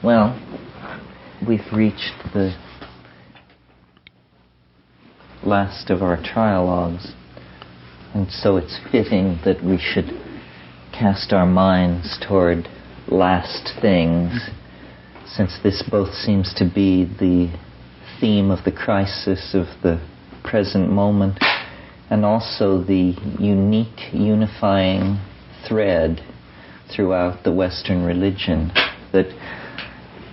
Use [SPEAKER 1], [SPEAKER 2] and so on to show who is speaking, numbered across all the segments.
[SPEAKER 1] Well, we've reached the last of our trialogues, and so it's fitting that we should cast our minds toward last things, since this both seems to be the theme of the crisis of the present moment and also the unique unifying thread throughout the Western religion that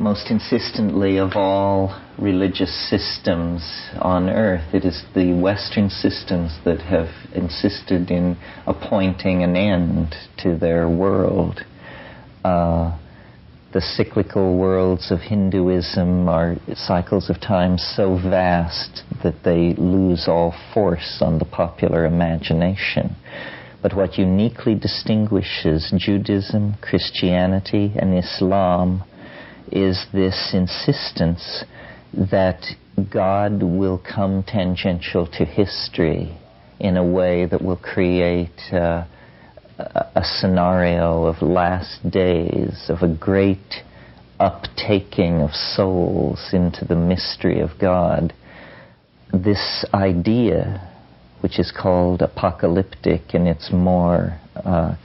[SPEAKER 1] most insistently of all religious systems on earth, it is the Western systems that have insisted in appointing an end to their world. The cyclical worlds of Hinduism are cycles of time so vast that they lose all force on the popular imagination. But what uniquely distinguishes Judaism, Christianity, and Islam is this insistence that God will come tangential to history in a way that will create a scenario of last days, of a great uptaking of souls into the mystery of God. This idea, which is called apocalyptic in its more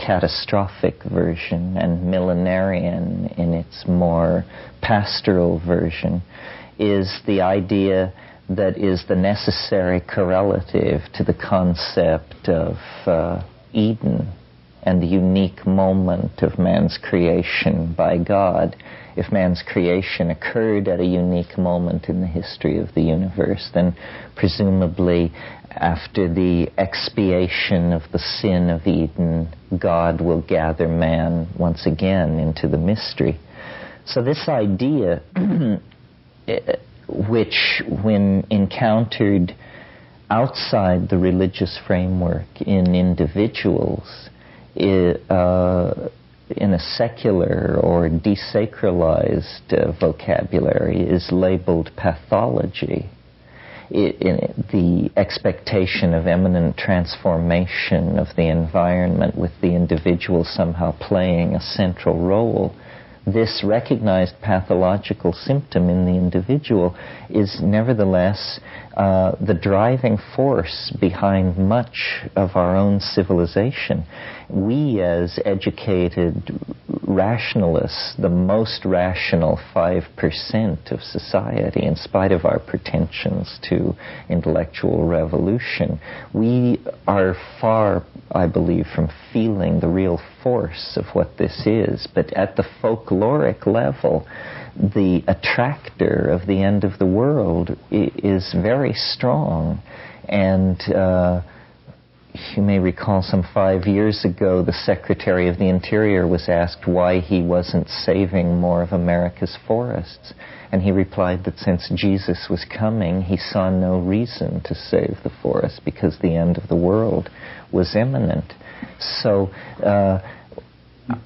[SPEAKER 1] catastrophic version and millenarian in its more pastoral version, is the idea that is the necessary correlative to the concept of Eden and the unique moment of man's creation by God. If man's creation occurred at a unique moment in the history of the universe, then presumably after the expiation of the sin of Eden, God will gather man once again into the mystery. So this idea, which when encountered outside the religious framework in individuals, in a secular or desacralized vocabulary, is labeled pathology. The expectation of imminent transformation of the environment with the individual somehow playing a central role, this recognized pathological symptom in the individual is nevertheless the driving force behind much of our own civilization. We, as educated rationalists, the most rational 5% of society, in spite of our pretensions to intellectual revolution, we are far, I believe, from feeling the real force of what this is. But at the folkloric level, the attractor of the end of the world is very strong. And you may recall some 5 years ago, the Secretary of the Interior was asked why he wasn't saving more of America's forests. And he replied that since Jesus was coming, he saw no reason to save the forests because the end of the world was imminent. So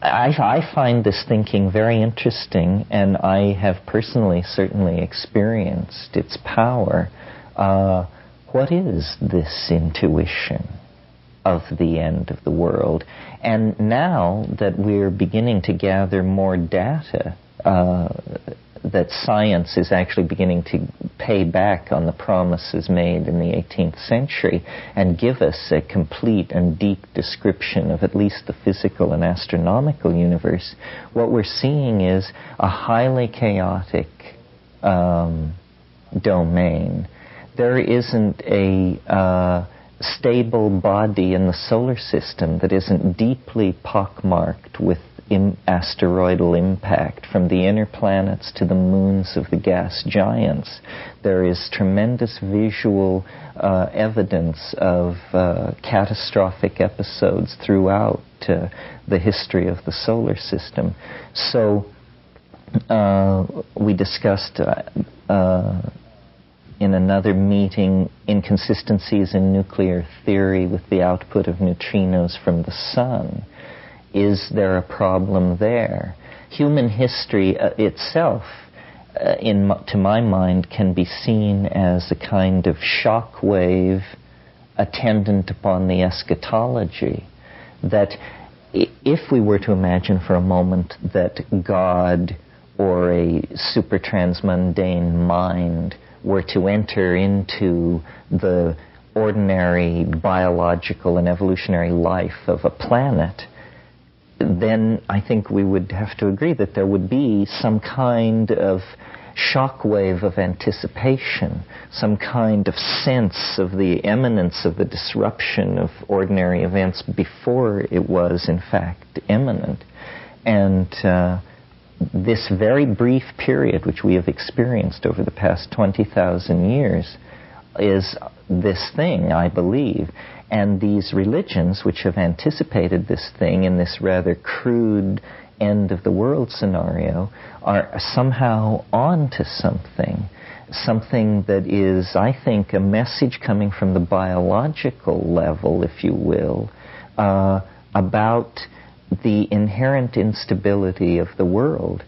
[SPEAKER 1] I find this thinking very interesting, and I have personally certainly experienced its power. What is this intuition of the end of the world? And now that we're beginning to gather more data, that science is actually beginning to pay back on the promises made in the 18th century and give us a complete and deep description of at least the physical and astronomical universe, what we're seeing is a highly chaotic domain. There isn't a stable body in the solar system that isn't deeply pockmarked with asteroidal impact. From the inner planets to the moons of the gas giants, there is tremendous visual evidence of catastrophic episodes throughout the history of the solar system. So we discussed in another meeting inconsistencies in nuclear theory with the output of neutrinos from the sun. Is there a problem there? Human history itself, to my mind, can be seen as a kind of shock wave attendant upon the eschatology. That if we were to imagine for a moment that God or a super transmundane mind were to enter into the ordinary biological and evolutionary life of a planet, then I think we would have to agree that there would be some kind of shockwave of anticipation, some kind of sense of the imminence of the disruption of ordinary events before it was in fact imminent. And this very brief period which we have experienced over the past 20,000 years is this thing, I believe. And these religions which have anticipated this thing in this rather crude end of the world scenario are somehow on to something that is, I think, a message coming from the biological level, if you will, about the inherent instability of the world.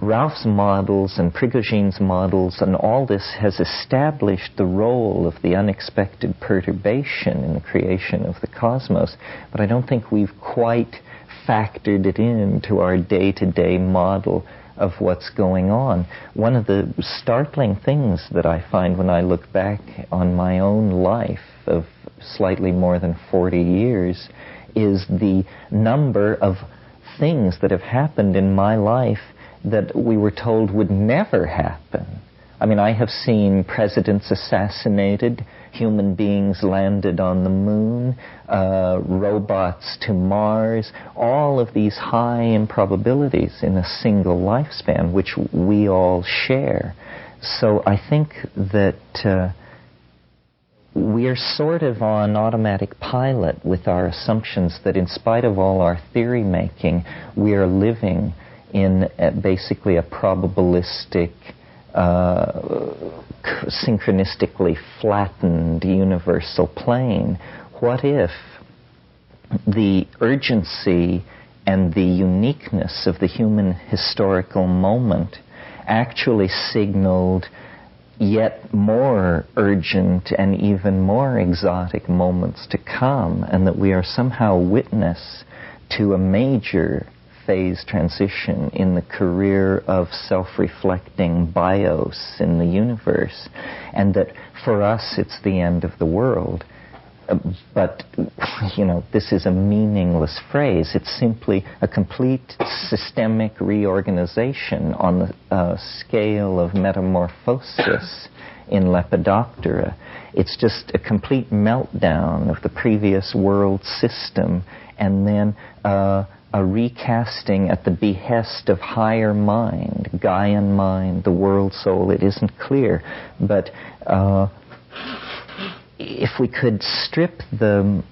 [SPEAKER 1] Ralph's models and Prigoghine's models and all this has established the role of the unexpected perturbation in the creation of the cosmos, but I don't think we've quite factored it into our day-to-day model of what's going on. One of the startling things that I find when I look back on my own life of slightly more than 40 years is the number of things that have happened in my life that we were told would never happen. I mean, I have seen presidents assassinated, human beings landed on the moon, robots to Mars, all of these high improbabilities in a single lifespan, which we all share. So I think that we're sort of on automatic pilot with our assumptions that in spite of all our theory making, we are living in basically a probabilistic, synchronistically flattened universal plane. What if the urgency and the uniqueness of the human historical moment actually signaled yet more urgent and even more exotic moments to come, and that we are somehow witness to a major phase transition in the career of self-reflecting bios in the universe, and that for us it's the end of the world. But, this is a meaningless phrase. It's simply a complete systemic reorganization on the scale of metamorphosis in Lepidoptera. It's just a complete meltdown of the previous world system, and then a recasting at the behest of higher mind, Gaian mind, the world soul. It isn't clear, but if we could strip the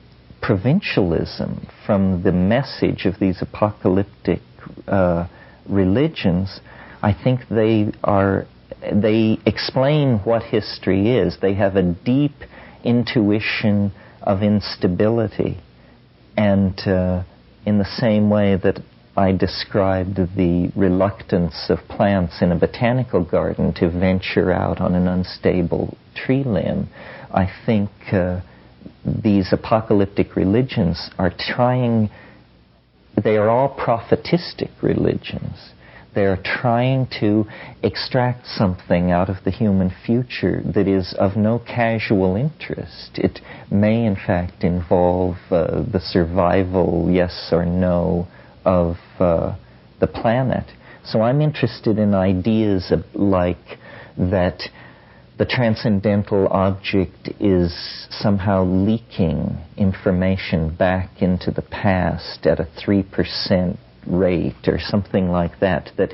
[SPEAKER 1] provincialism from the message of these apocalyptic religions, I think they explain what history is. They have a deep intuition of instability, and in the same way that I described the reluctance of plants in a botanical garden to venture out on an unstable tree limb, I think these apocalyptic religions are they are all prophetistic religions. They are trying to extract something out of the human future that is of no casual interest. It may, in fact, involve the survival, yes or no, of the planet. So I'm interested in ideas like that the transcendental object is somehow leaking information back into the past at a 3% rate or something like that, that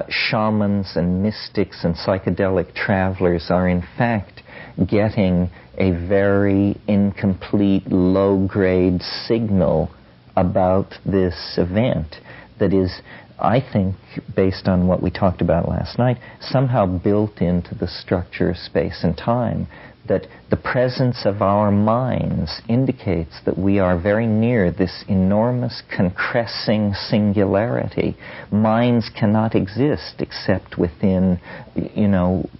[SPEAKER 1] shamans and mystics and psychedelic travelers are in fact getting a very incomplete, low-grade signal about this event that is, I think, based on what we talked about last night, somehow built into the structure of space and time, that the presence of our minds indicates that we are very near this enormous concressing singularity. Minds cannot exist except within,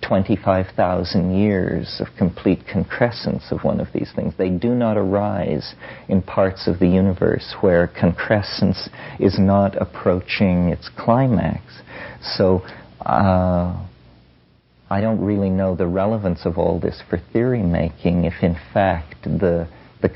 [SPEAKER 1] 25,000 years of complete concrescence of one of these things. They do not arise in parts of the universe where concrescence is not approaching its climax. So I don't really know the relevance of all this for theory making if in fact the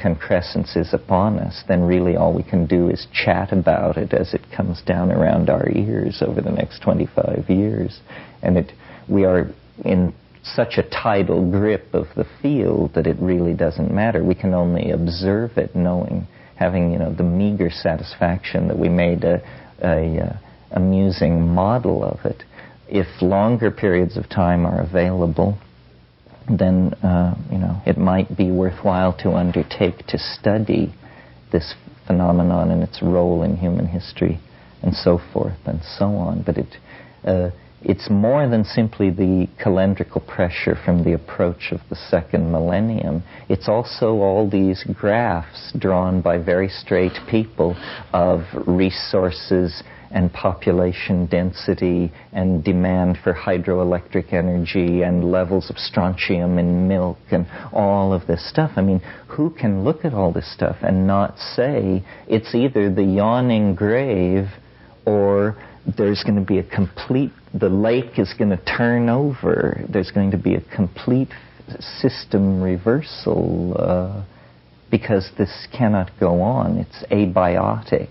[SPEAKER 1] concrescence is upon us. Then really all we can do is chat about it as it comes down around our ears over the next 25 years. And we are in such a tidal grip of the field that it really doesn't matter. We can only observe it, having the meager satisfaction that we made a amusing model of it. If longer periods of time are available, then it might be worthwhile to undertake to study this phenomenon and its role in human history, and so forth and so on. But it's more than simply the calendrical pressure from the approach of the second millennium. It's also all these graphs drawn by very straight people of resources and population density and demand for hydroelectric energy and levels of strontium in milk and all of this stuff. I mean, who can look at all this stuff and not say it's either the yawning grave or there's going to be the lake is going to turn over. There's going to be a complete system reversal because this cannot go on. It's abiotic.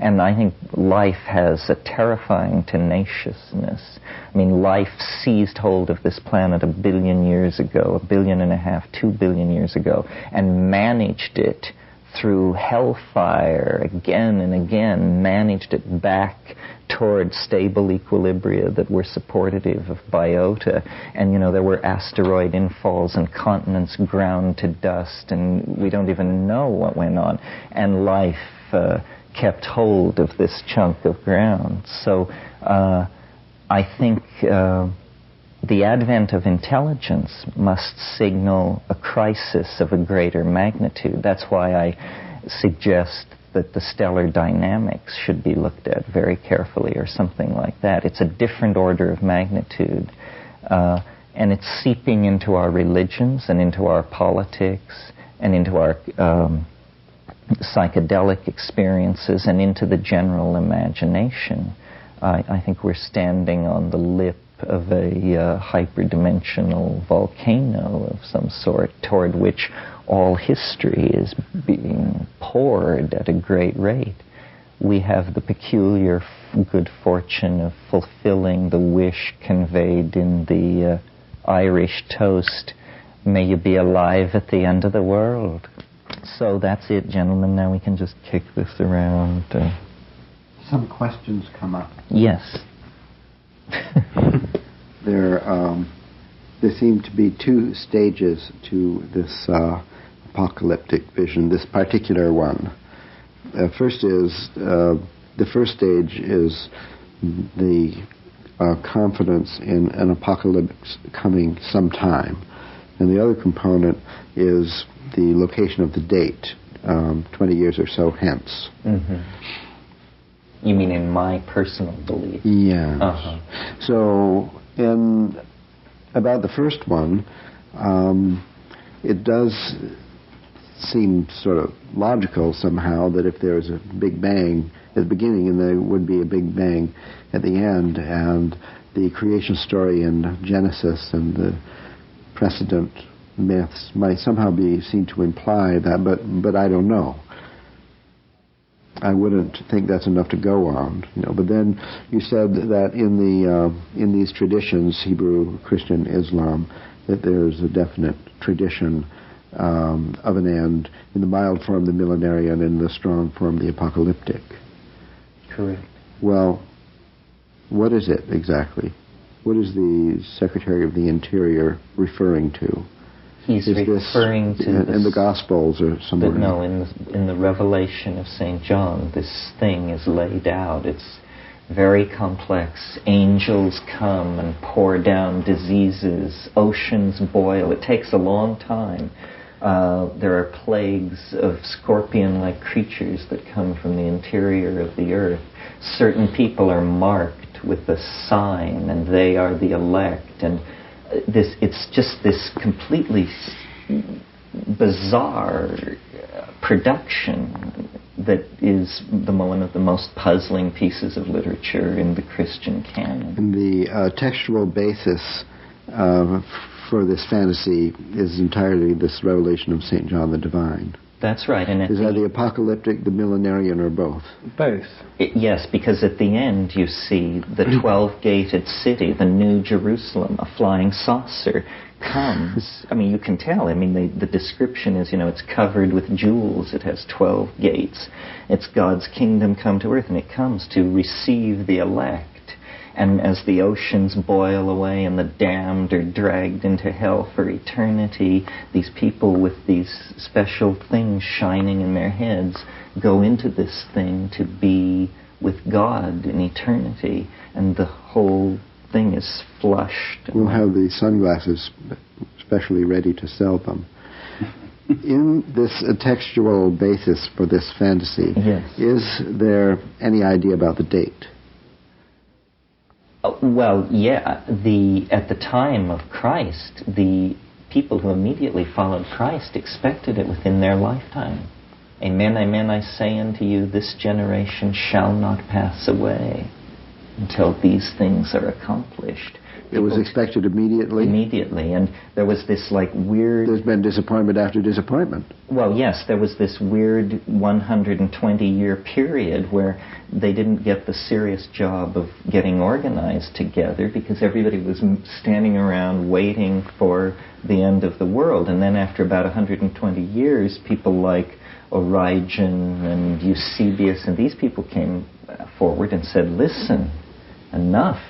[SPEAKER 1] And I think life has a terrifying tenaciousness. I mean, life seized hold of this planet 1 billion years ago, 1.5 billion, 2 billion years ago, and managed it through hellfire again and again, managed it back toward stable equilibria that were supportive of biota. And, there were asteroid infalls and continents ground to dust, and we don't even know what went on. And life kept hold of this chunk of ground. So I think the advent of intelligence must signal a crisis of a greater magnitude. That's why I suggest that the stellar dynamics should be looked at very carefully or something like that. It's a different order of magnitude. And it's seeping into our religions and into our politics and into our psychedelic experiences and into the general imagination. I think we're standing on the lip of a hyperdimensional volcano of some sort toward which all history is being poured at a great rate. We have the peculiar good fortune of fulfilling the wish conveyed in the Irish toast, "May you be alive at the end of the world." So that's it, gentlemen. Now we can just kick this around.
[SPEAKER 2] Some questions come up.
[SPEAKER 1] Yes.
[SPEAKER 2] There seem to be two stages to this apocalyptic vision, this particular one. The first stage is the confidence in an apocalypse coming sometime. And the other component is the location of the date, 20 years or so hence.
[SPEAKER 1] Mm-hmm. You mean in my personal belief?
[SPEAKER 2] Yeah.
[SPEAKER 1] Uh-huh.
[SPEAKER 2] So in about the first one, it does seem sort of logical somehow that if there's a Big Bang at the beginning and there would be a Big Bang at the end, and the creation story in Genesis and the precedent myths might somehow be seen to imply that, but I don't know. I wouldn't think that's enough to go on, But then you said that in these traditions, Hebrew, Christian, Islam, that there's a definite tradition of an end, in the mild form, the millenarian, in the strong form, the apocalyptic.
[SPEAKER 1] Correct.
[SPEAKER 2] Well, what is it exactly? What is the Secretary of the Interior referring to?
[SPEAKER 1] He's referring to
[SPEAKER 2] in the Gospels or somewhere.
[SPEAKER 1] But no, in the Revelation of St. John, this thing is laid out. It's very complex. Angels come and pour down diseases. Oceans boil. It takes a long time. There are plagues of scorpion-like creatures that come from the interior of the earth. Certain people are marked with a sign, and they are the elect. And it's just this completely bizarre production that is one of the most puzzling pieces of literature in the Christian canon.
[SPEAKER 2] And the textual basis for this fantasy is entirely this revelation of St. John the Divine.
[SPEAKER 1] That's right. And
[SPEAKER 2] is that the apocalyptic, the millenarian, or both?
[SPEAKER 3] Both.
[SPEAKER 1] Yes, because at the end you see the 12-gated city, the New Jerusalem, a flying saucer comes. I mean, you can tell. I mean, the description is, it's covered with jewels. It has 12 gates. It's God's kingdom come to earth, and it comes to receive the elect. And as the oceans boil away and the damned are dragged into hell for eternity, these people with these special things shining in their heads go into this thing to be with God in eternity. And the whole thing is flushed.
[SPEAKER 2] We'll have the sunglasses specially ready to sell them. In this textual basis for this fantasy,
[SPEAKER 1] yes.
[SPEAKER 2] Is there any idea about the date?
[SPEAKER 1] Well, yeah. At the time of Christ, the people who immediately followed Christ expected it within their lifetime. Amen, amen, I say unto you, this generation shall not pass away until these things are accomplished.
[SPEAKER 2] It was expected immediately?
[SPEAKER 1] Immediately, and there was this weird...
[SPEAKER 2] There's been disappointment after disappointment.
[SPEAKER 1] Well, yes, there was this weird 120-year period where they didn't get the serious job of getting organized together because everybody was standing around waiting for the end of the world. And then after about 120 years, people like Origen and Eusebius and these people came forward and said, listen, enough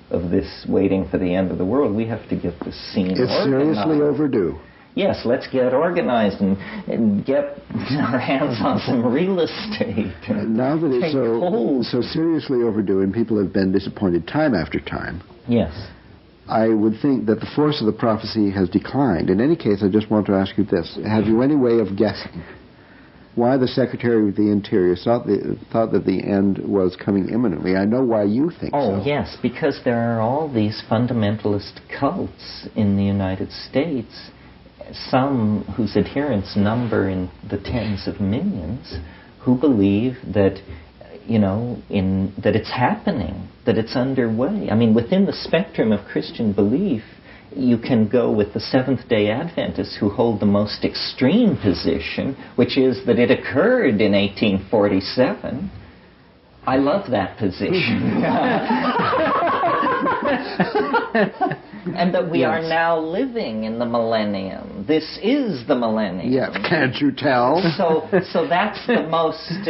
[SPEAKER 1] of this waiting for the end of the world. We have to get this scene organized.
[SPEAKER 2] It's seriously overdue.
[SPEAKER 1] Yes, let's get organized and get our hands on some real estate.
[SPEAKER 2] Now that it's so seriously overdue and people have been disappointed time after time,
[SPEAKER 1] yes,
[SPEAKER 2] I would think that the force of the prophecy has declined. In any case, I just want to ask you this. Have you any way of guessing why the Secretary of the Interior thought that the end was coming imminently? I know why you think so.
[SPEAKER 1] Oh, yes, because there are all these fundamentalist cults in the United States, some whose adherents number in the tens of millions, who believe that, that it's happening, that it's underway. I mean, within the spectrum of Christian belief, you can go with the Seventh-day Adventists who hold the most extreme position, which is that it occurred in 1847. I love that position. And that we are now living in the millennium. This is the millennium.
[SPEAKER 2] Yeah, can't you tell?
[SPEAKER 1] So that's the most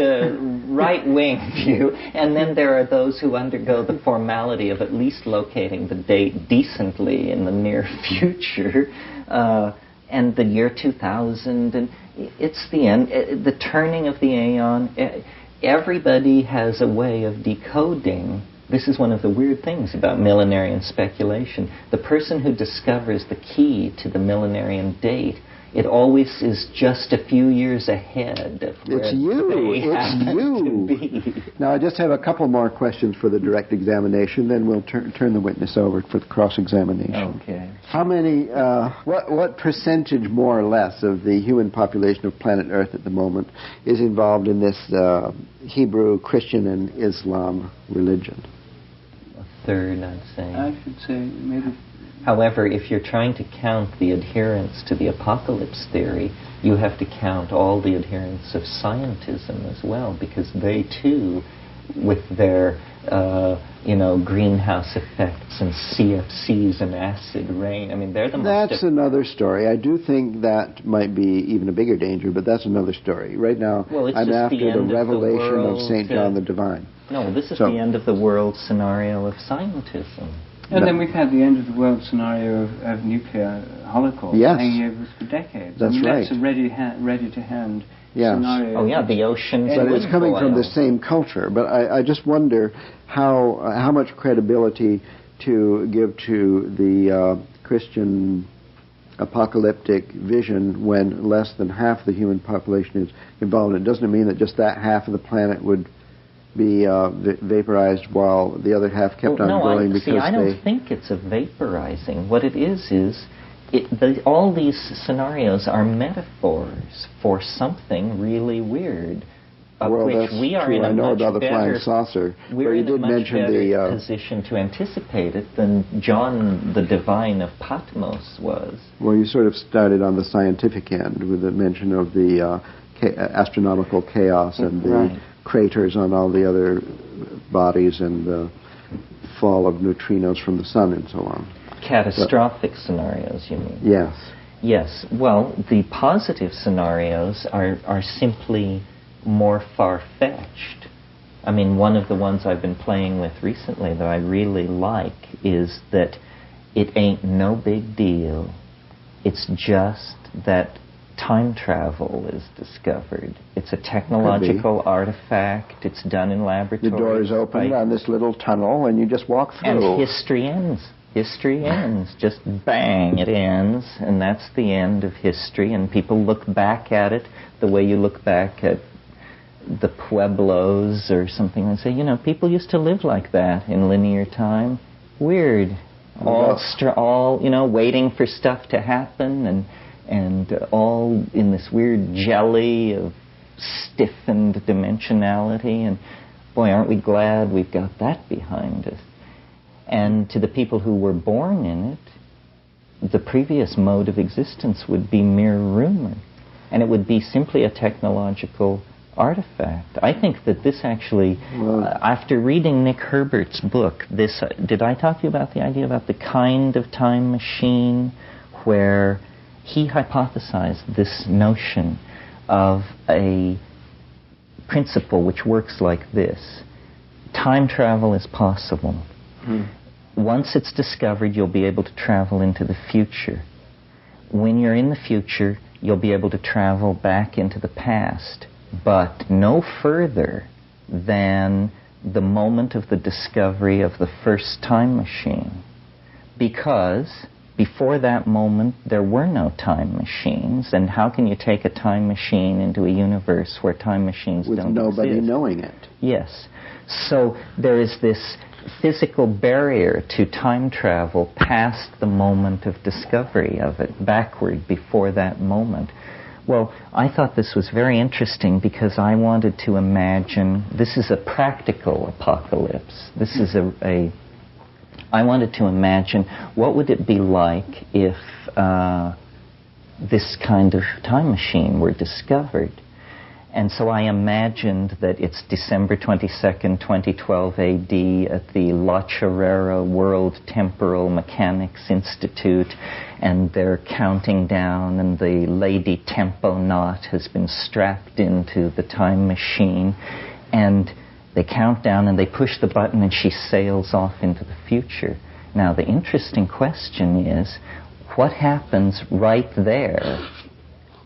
[SPEAKER 1] right-wing view. And then there are those who undergo the formality of at least locating the date decently in the near future. And the year 2000, and it's the end, the turning of the aeon. Everybody has a way of decoding. This is one of the weird things about millenarian speculation. The person who discovers the key to the millenarian date, it always is just a few years ahead of where
[SPEAKER 2] it's you.
[SPEAKER 1] To be.
[SPEAKER 2] Now, I just have a couple more questions for the direct examination, then we'll turn the witness over for the cross-examination.
[SPEAKER 1] Okay.
[SPEAKER 2] How many, what percentage, more or less, of the human population of planet Earth at the moment is involved in this Hebrew, Christian, and Islam religion?
[SPEAKER 1] A third, I'd say.
[SPEAKER 3] I should say maybe.
[SPEAKER 1] However, if you're trying to count the adherents to the apocalypse theory, you have to count all the adherents of scientism as well, because they too, with their greenhouse effects and CFCs and acid rain, I mean, they're the most...
[SPEAKER 2] That's another story. I do think that might be even a bigger danger, but that's another story. Right now, I'm after the revelation of St. John the Divine.
[SPEAKER 1] No, this is the end of the world scenario of scientism.
[SPEAKER 3] And then we've had the end of the world scenario of nuclear holocaust hanging over us for decades.
[SPEAKER 2] That's right.
[SPEAKER 3] That's a ready-to-hand scenario.
[SPEAKER 1] Oh, yeah, the oceans.
[SPEAKER 2] But it's coming from the same culture. But I just wonder how much credibility to give to the Christian apocalyptic vision when less than half the human population is involved. It doesn't mean that just that half of the planet would be vaporized while the other half kept on going because
[SPEAKER 1] I don't think it's a vaporizing. What it is all these scenarios are metaphors for something really weird. of
[SPEAKER 2] well,
[SPEAKER 1] which we are in a
[SPEAKER 2] I know
[SPEAKER 1] much
[SPEAKER 2] about the
[SPEAKER 1] better,
[SPEAKER 2] flying saucer.
[SPEAKER 1] we're
[SPEAKER 2] you
[SPEAKER 1] in
[SPEAKER 2] did
[SPEAKER 1] a much
[SPEAKER 2] mention
[SPEAKER 1] better
[SPEAKER 2] the
[SPEAKER 1] position to anticipate it than John the Divine of Patmos was.
[SPEAKER 2] Well, you sort of started on the scientific end with the mention of the astronomical chaos and the craters on all the other bodies and the fall of neutrinos from the sun and so on.
[SPEAKER 1] Catastrophic scenarios, you mean?
[SPEAKER 2] Yes.
[SPEAKER 1] Yes. Well, the positive scenarios are simply more far-fetched. I mean, one of the ones I've been playing with recently that I really like is that it ain't no big deal. It's just that time travel is discovered. It's a technological artifact. It's done in laboratories.
[SPEAKER 2] The door is open on this little tunnel, and you just walk through.
[SPEAKER 1] And history ends. History ends. Just bang, it ends, and that's the end of history. And people look back at it the way you look back at the Pueblos or something and say, you know, people used to live like that in linear time. Weird. All you know, waiting for stuff to happen and all in this weird jelly of stiffened dimensionality. And boy, aren't we glad we've got that behind us. And to the people who were born in it, the previous mode of existence would be mere rumor. And it would be simply a technological artifact. I think that this actually, after reading Nick Herbert's book, did I talk to you about the idea about the kind of time machine where he hypothesized this notion of a principle which works like this. Time travel is possible. Once it's discovered, you'll be able to travel into the future. When you're in the future, you'll be able to travel back into the past, but no further than the moment of the discovery of the first time machine. Because before that moment, there were no time machines, and how can you take a time machine into a universe where time machines don't exist?
[SPEAKER 2] With nobody knowing it.
[SPEAKER 1] Yes. So there is this physical barrier to time travel past the moment of discovery of it, backward before that moment. Well, I thought this was very interesting because I wanted to imagine, this is a practical apocalypse. This is I wanted to imagine what would it be like if this kind of time machine were discovered. And so I imagined that it's December 22nd, 2012 AD at the La Chorrera World Temporal Mechanics Institute, and they're counting down, and the Lady Tempo Knot has been strapped into the time machine, and they count down and they push the button and she sails off into the future. Now the interesting question is, what happens right there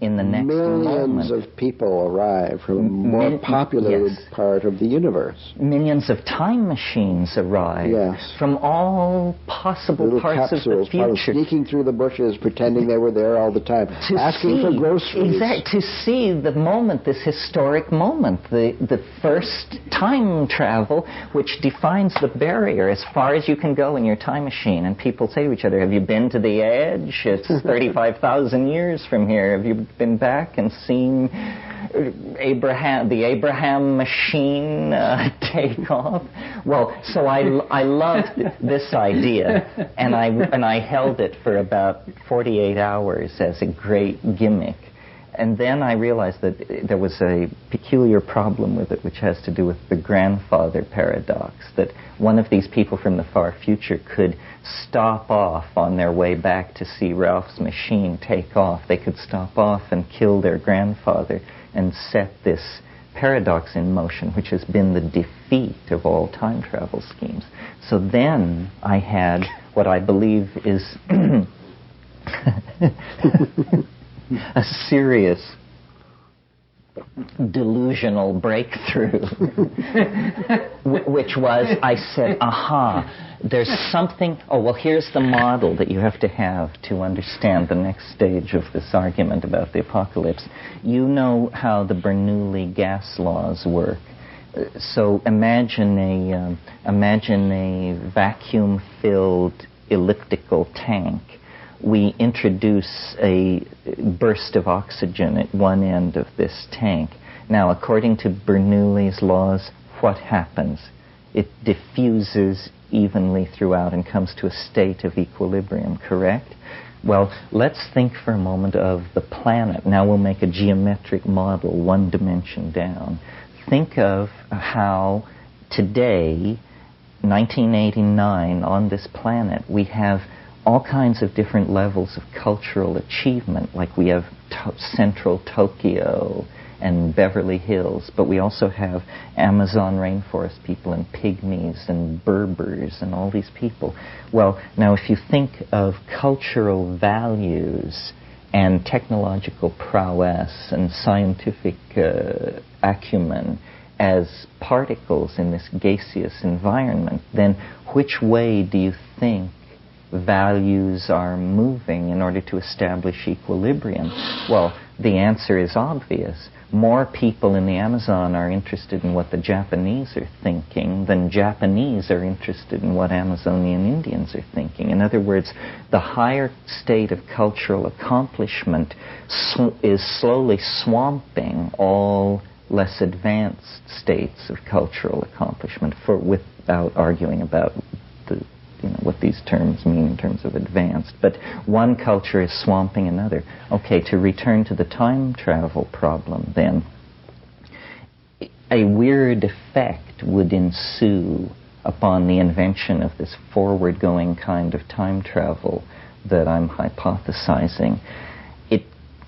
[SPEAKER 1] in the next
[SPEAKER 2] Millions of people arrive from a more populated part of the universe.
[SPEAKER 1] Millions of time machines arrive from all possible
[SPEAKER 2] little
[SPEAKER 1] parts
[SPEAKER 2] capsules,
[SPEAKER 1] of the future.
[SPEAKER 2] Sneaking through the bushes, pretending they were there all the time, asking for groceries.
[SPEAKER 1] To see the moment, this historic moment, the first time travel, which defines the barrier as far as you can go in your time machine. And people say to each other, have you been to the edge? It's 35,000 years from here. Have you been back and seen the Abraham machine take off? Well, so I loved this idea, and I held it for about 48 hours as a great gimmick. And then I realized that there was a peculiar problem with it, which has to do with the grandfather paradox, that one of these people from the far future could stop off on their way back to see Ralph's machine take off. They could stop off and kill their grandfather and set this paradox in motion, which has been the defeat of all time travel schemes. So then I had what I believe is a serious delusional breakthrough, which was, I said, aha, there's something, here's the model that you have to understand the next stage of this argument about the apocalypse. You know how the Bernoulli gas laws work. So imagine a vacuum-filled elliptical tank. We introduce a burst of oxygen at one end of this tank. Now, according to Bernoulli's laws, what happens? It diffuses evenly throughout and comes to a state of equilibrium, correct? Well, let's think for a moment of the planet. Now we'll make a geometric model, one dimension down. Think of how today, 1989, on this planet, we have all kinds of different levels of cultural achievement, like we have central Tokyo and Beverly Hills, but we also have Amazon rainforest people and pygmies and Berbers and all these people. Well, now if you think of cultural values and technological prowess and scientific acumen as particles in this gaseous environment, then which way do you think values are moving in order to establish equilibrium? Well, the answer is obvious. More people in the Amazon are interested in what the Japanese are thinking than Japanese are interested in what Amazonian Indians are thinking. In other words, the higher state of cultural accomplishment is slowly swamping all less advanced states of cultural accomplishment, without arguing about what these terms mean in terms of advanced. But one culture is swamping another. Okay, to return to the time travel problem then, a weird effect would ensue upon the invention of this forward-going kind of time travel that I'm hypothesizing. It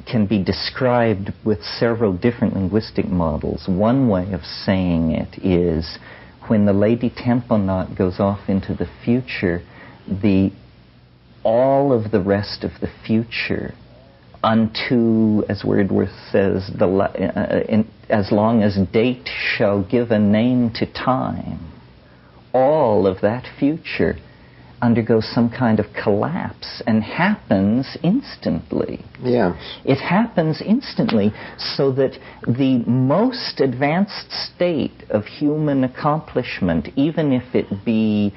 [SPEAKER 1] can be described with several different linguistic models. One way of saying it is, when the Lady Temponaut goes off into the future, all of the rest of the future, unto, as Wordsworth says, as long as date shall give a name to time, all of that future undergoes some kind of collapse and happens instantly.
[SPEAKER 2] Yeah.
[SPEAKER 1] It happens instantly, so that the most advanced state of human accomplishment, even if it be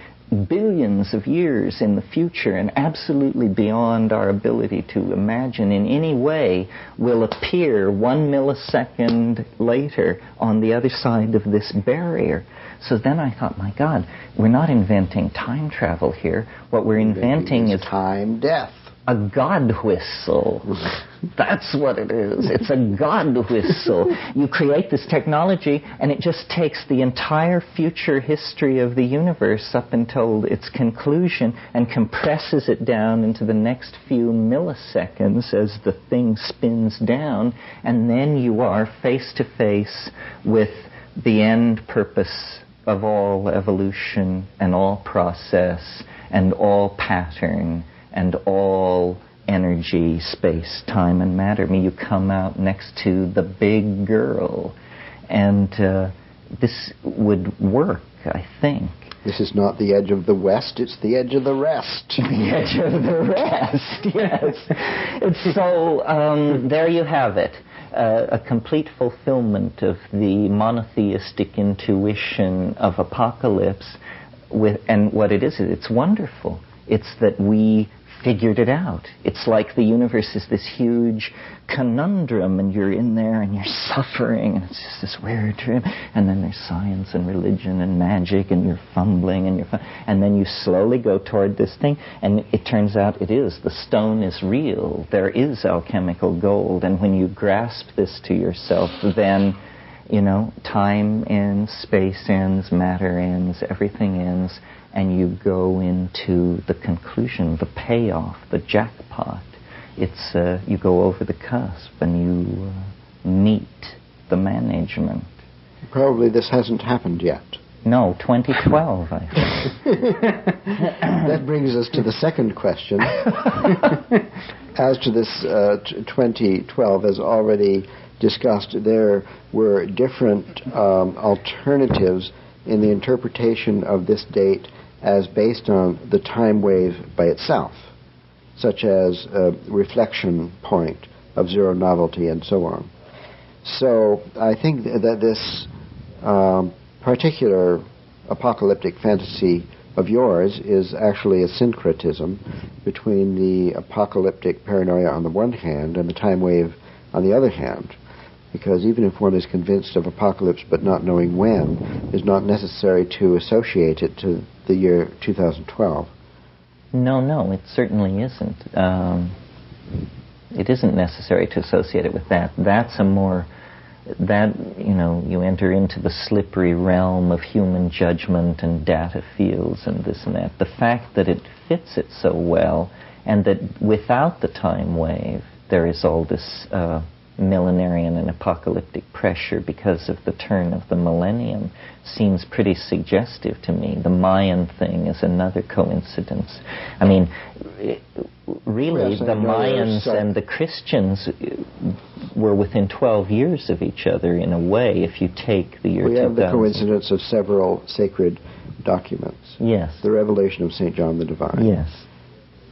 [SPEAKER 1] billions of years in the future and absolutely beyond our ability to imagine in any way, will appear 1 millisecond later on the other side of this barrier. So then I thought, my God, we're not inventing time travel here. What we're inventing is
[SPEAKER 2] time death.
[SPEAKER 1] A God whistle. That's what it is. It's a God whistle. You create this technology, and it just takes the entire future history of the universe up until its conclusion and compresses it down into the next few milliseconds as the thing spins down, and then you are face to face with the end purpose of all evolution and all process and all pattern and all energy, space, time, and matter. You come out next to the big girl. And this would work, I think.
[SPEAKER 2] This is not the edge of the West, it's the edge of the rest.
[SPEAKER 1] The edge of the rest, yes. It's so, there you have it. A complete fulfillment of the monotheistic intuition of apocalypse. And what it is, it's wonderful. It's that we figured it out. It's like the universe is this huge conundrum, and you're in there and you're suffering, and it's just this weird trip. And then there's science and religion and magic, and you're fumbling, and then you slowly go toward this thing, and it turns out it is. The stone is real. There is alchemical gold, and when you grasp this to yourself, then, time ends, space ends, matter ends, everything ends, and you go into the conclusion, the payoff, the jackpot. It's you go over the cusp and you meet the management.
[SPEAKER 2] Probably this hasn't happened yet.
[SPEAKER 1] No, 2012, I think.
[SPEAKER 2] That brings us to the second question. As to this 2012, as already discussed, there were different alternatives in the interpretation of this date as based on the time wave by itself, such as a reflection point of zero novelty and so on. So I think that this particular apocalyptic fantasy of yours is actually a syncretism between the apocalyptic paranoia on the one hand and the time wave on the other hand. Because even if one is convinced of apocalypse but not knowing when, it's not necessary to associate it to the year 2012.
[SPEAKER 1] No, it certainly isn't. It isn't necessary to associate it with that. That's a more... That, you enter into the slippery realm of human judgment and data fields and this and that. The fact that it fits it so well, and that without the time wave, there is all this millenarian and apocalyptic pressure because of the turn of the millennium, seems pretty suggestive to me. The Mayan thing is another coincidence. I mean, really, the Mayans and the Christians were within 12 years of each other in a way, if you take the year 2000.
[SPEAKER 2] We have the coincidence of several sacred documents.
[SPEAKER 1] Yes.
[SPEAKER 2] The revelation of St. John the Divine.
[SPEAKER 1] Yes.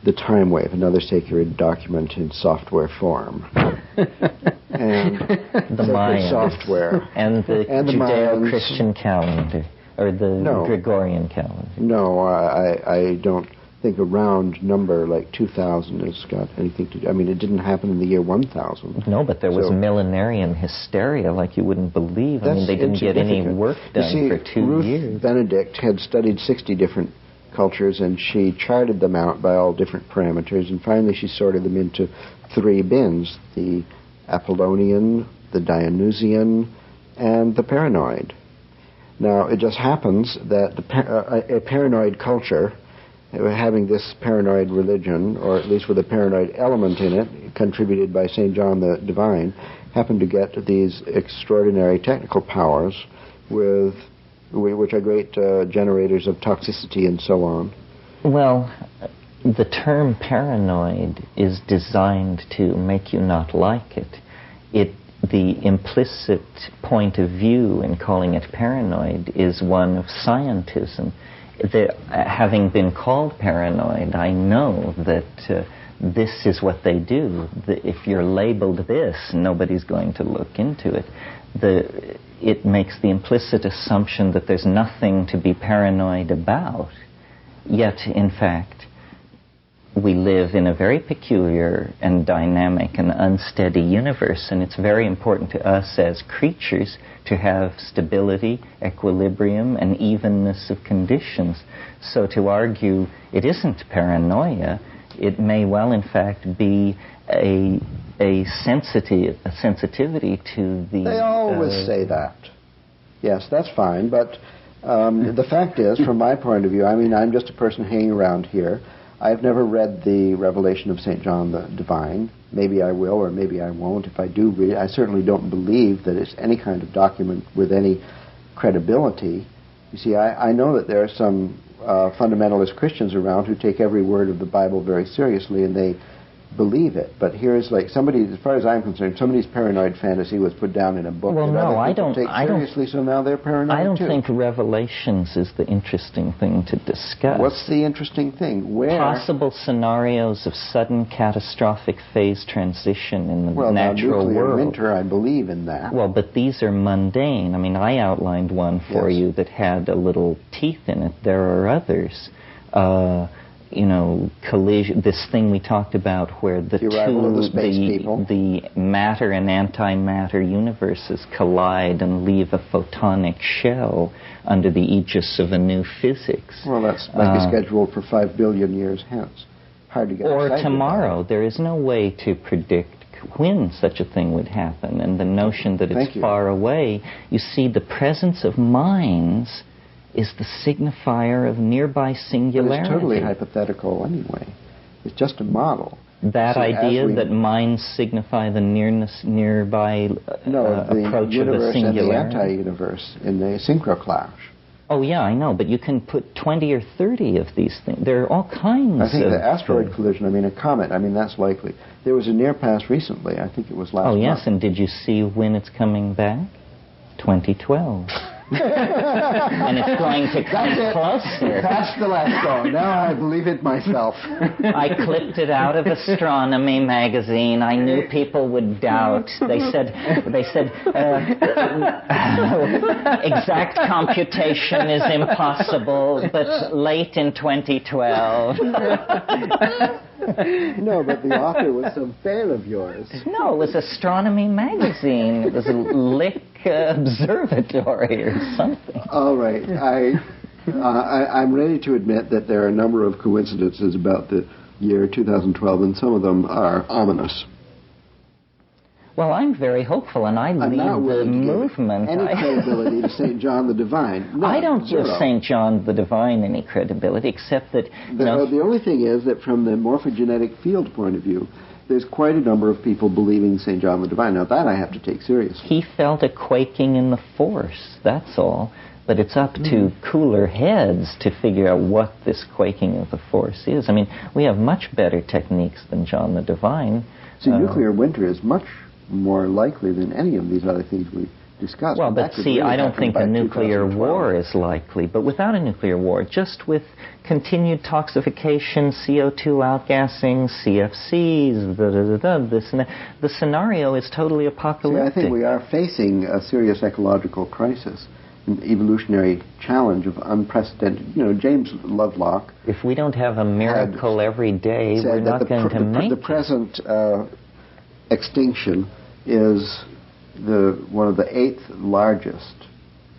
[SPEAKER 2] The time wave, another sacred document in software form. And
[SPEAKER 1] the Mayans.
[SPEAKER 2] Software.
[SPEAKER 1] And the Judeo-Christian calendar, or the Gregorian calendar.
[SPEAKER 2] No, I don't think a round number like 2000 has got anything to do. I mean, it didn't happen in the year 1000.
[SPEAKER 1] No, but there was millenarian hysteria like you wouldn't believe. I mean, they didn't get any work done for 2 years.
[SPEAKER 2] Ruth Benedict had studied 60 different cultures, and she charted them out by all different parameters, and finally she sorted them into 3 bins: the Apollonian, the Dionysian, and the paranoid. Now, it just happens that a paranoid culture, having this paranoid religion, or at least with a paranoid element in it, contributed by St. John the Divine, happened to get these extraordinary technical powers which are great generators of toxicity and so on.
[SPEAKER 1] Well, the term paranoid is designed to make you not like it. The implicit point of view in calling it paranoid is one of scientism. Having been called paranoid, I know that this is what they do. If you're labeled this, nobody's going to look into it. It makes the implicit assumption that there's nothing to be paranoid about. Yet, in fact, we live in a very peculiar and dynamic and unsteady universe, and it's very important to us as creatures to have stability, equilibrium, and evenness of conditions. So to argue it isn't paranoia, it may well, in fact, be a sensitivity to the...
[SPEAKER 2] They always say that. Yes, that's fine, but the fact is, from my point of view, I mean, I'm just a person hanging around here. I've never read the Revelation of St. John the Divine. Maybe I will, or maybe I won't. If I do read it, I certainly don't believe that it's any kind of document with any credibility. You see, I know that there are some fundamentalist Christians around who take every word of the Bible very seriously, and they believe it. But here's like somebody, as far as I'm concerned, somebody's paranoid fantasy was put down in a book.
[SPEAKER 1] Well, no, I don't
[SPEAKER 2] take seriously. So now they're paranoid
[SPEAKER 1] I don't
[SPEAKER 2] too.
[SPEAKER 1] think Revelations is the interesting thing to discuss.
[SPEAKER 2] What's the interesting thing? Where
[SPEAKER 1] possible scenarios of sudden catastrophic phase transition in the natural world.
[SPEAKER 2] Winter, I believe in that.
[SPEAKER 1] Well, but these are mundane. I mean, I outlined one for you that had a little teeth in it. There are others. Collision, this thing we talked about where the matter and antimatter universes collide and leave a photonic shell under the aegis of a new physics.
[SPEAKER 2] Well, that's scheduled for 5 billion years hence. Hard to get
[SPEAKER 1] or tomorrow. There is no way to predict when such a thing would happen, and the notion that it's far away. You see, the presence of minds is the signifier of nearby singularity.
[SPEAKER 2] It's totally hypothetical anyway. It's just a model.
[SPEAKER 1] That idea that minds signify the nearby approach of a singularity.
[SPEAKER 2] And the anti-universe in the synchroclash.
[SPEAKER 1] Oh yeah, I know, but you can put 20 or 30 of these things. There are all kinds of...
[SPEAKER 2] I think the asteroid collision, a comet, that's likely. There was a near pass recently, I think it was last month.
[SPEAKER 1] Oh yes, and did you see when it's coming back? 2012. And it's going to come closer.
[SPEAKER 2] That's the last song. Now I believe it myself.
[SPEAKER 1] I clipped it out of Astronomy magazine. I knew people would doubt. They said exact computation is impossible, but late in 2012.
[SPEAKER 2] No, but the author was some fan of yours.
[SPEAKER 1] No, it was Astronomy Magazine. It was a Lick Observatory or something.
[SPEAKER 2] All right. I'm ready to admit that there are a number of coincidences about the year 2012, and some of them are ominous.
[SPEAKER 1] Well, I'm very hopeful, and I lead the movement.
[SPEAKER 2] Any credibility to St. John the Divine? No,
[SPEAKER 1] I don't give
[SPEAKER 2] zero.
[SPEAKER 1] St. John the Divine any credibility, except that...
[SPEAKER 2] The only thing is that from the morphogenetic field point of view, there's quite a number of people believing St. John the Divine. Now, that I have to take seriously.
[SPEAKER 1] He felt a quaking in the force, that's all. But it's up to cooler heads to figure out what this quaking of the force is. I mean, we have much better techniques than John the Divine.
[SPEAKER 2] See, nuclear winter is much more likely than any of these other things we discussed.
[SPEAKER 1] Well, but see, I don't think a nuclear war is likely. But without a nuclear war, just with continued toxification, CO2 outgassing, CFCs, this and that, the scenario is totally apocalyptic.
[SPEAKER 2] See, I think we are facing a serious ecological crisis, an evolutionary challenge of unprecedented. You know, James Lovelock.
[SPEAKER 1] If we don't have a miracle every day, we're not going to make it.
[SPEAKER 2] The present extinction is one of the 8th largest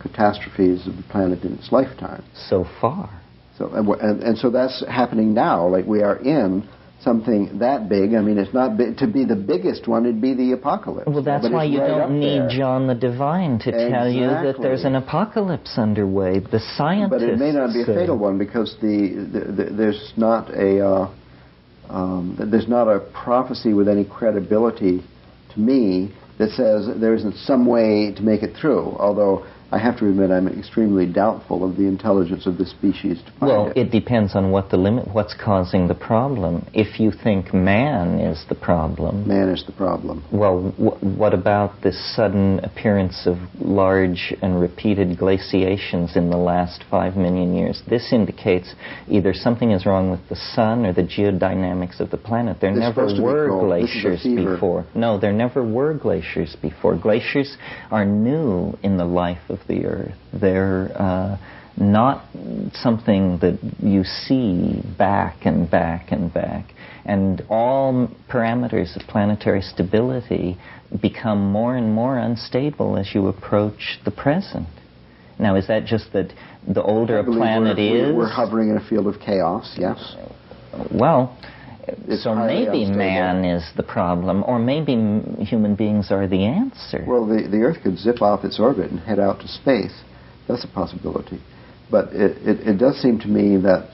[SPEAKER 2] catastrophes of the planet in its lifetime.
[SPEAKER 1] So far.
[SPEAKER 2] So and so that's happening now. Like, we are in something that big. I mean, it's not big. To be the biggest one, it'd be the apocalypse.
[SPEAKER 1] Well, that's why you don't need John the Divine to tell you that there's an apocalypse underway. The scientists...
[SPEAKER 2] But it may not be a fatal one, because there's not a prophecy with any credibility to me that says there isn't some way to make it through, although I have to admit I'm extremely doubtful of the intelligence of the species to find it.
[SPEAKER 1] Well, it depends on what's causing the problem. If you think man is the problem...
[SPEAKER 2] Man is the problem.
[SPEAKER 1] Well, what about this sudden appearance of large and repeated glaciations in the last 5 million years? This indicates either something is wrong with the sun or the geodynamics of the planet. There never were glaciers before. No, there never were glaciers before. Glaciers are new in the life of the Earth. They're not something that you see back and back and back. And all parameters of planetary stability become more and more unstable as you approach the present. Now, is that just that the older a planet is...
[SPEAKER 2] We're hovering in a field of chaos, yes.
[SPEAKER 1] Well... So maybe man is the problem, or maybe human beings are the answer.
[SPEAKER 2] Well, the Earth could zip off its orbit and head out to space. That's a possibility. But it does seem to me that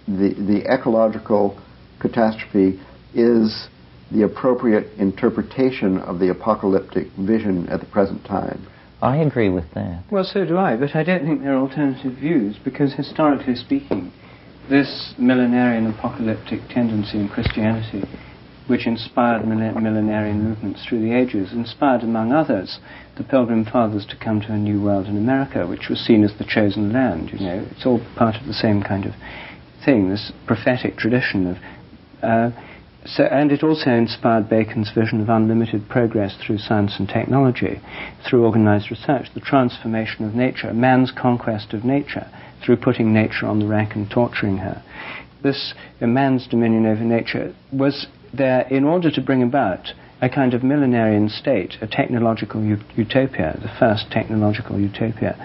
[SPEAKER 2] the ecological catastrophe is the appropriate interpretation of the apocalyptic vision at the present time.
[SPEAKER 1] I agree with that.
[SPEAKER 3] Well, so do I, but I don't think there are alternative views, because historically speaking, this millenarian apocalyptic tendency in Christianity, which inspired millenarian movements through the ages, inspired, among others, the Pilgrim Fathers to come to a new world in America, which was seen as the chosen land. You know, it's all part of the same kind of thing, this prophetic tradition of... and it also inspired Bacon's vision of unlimited progress through science and technology, through organized research, the transformation of nature, man's conquest of nature, through putting nature on the rack and torturing her. This man's dominion over nature was there in order to bring about a kind of millenarian state, a technological utopia, the first technological utopia,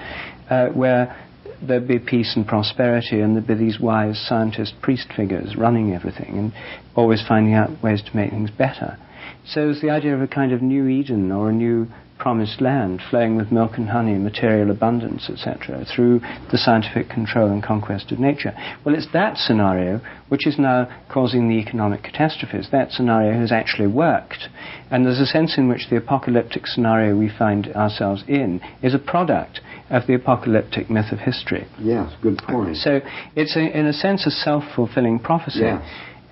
[SPEAKER 3] where there'd be peace and prosperity, and there'd be these wise scientist priest figures running everything and always finding out ways to make things better. So it was the idea of a kind of new Eden, or a new promised land flowing with milk and honey, material abundance, etc., through the scientific control and conquest of nature. Well, it's that scenario which is now causing the economic catastrophes. That scenario has actually worked. And there's a sense in which the apocalyptic scenario we find ourselves in is a product of the apocalyptic myth of history.
[SPEAKER 2] Yes, good point.
[SPEAKER 3] So it's, in a sense, a self-fulfilling prophecy.
[SPEAKER 2] Yes.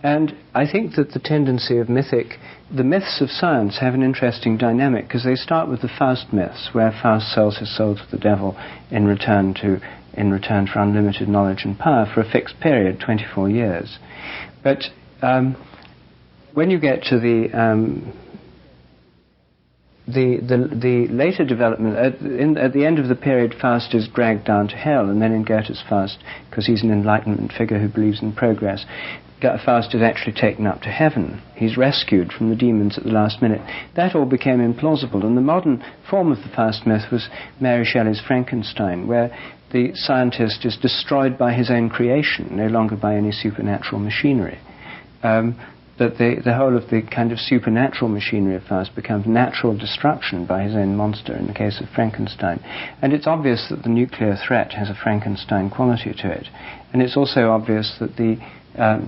[SPEAKER 3] And I think that the tendency of the myths of science have an interesting dynamic, because they start with the Faust myths, where Faust sells his soul to the devil in return for unlimited knowledge and power for a fixed period, 24 years. But when you get to the the later development, at the end of the period, Faust is dragged down to hell, and then in Goethe's Faust, because he's an Enlightenment figure who believes in progress, Faust is actually taken up to heaven. He's rescued from the demons at the last minute. That all became implausible, and the modern form of the Faust myth was Mary Shelley's Frankenstein, where the scientist is destroyed by his own creation, no longer by any supernatural machinery. That the whole of the kind of supernatural machinery of Faust becomes natural destruction by his own monster in the case of Frankenstein. And it's obvious that the nuclear threat has a Frankenstein quality to it. And it's also obvious that the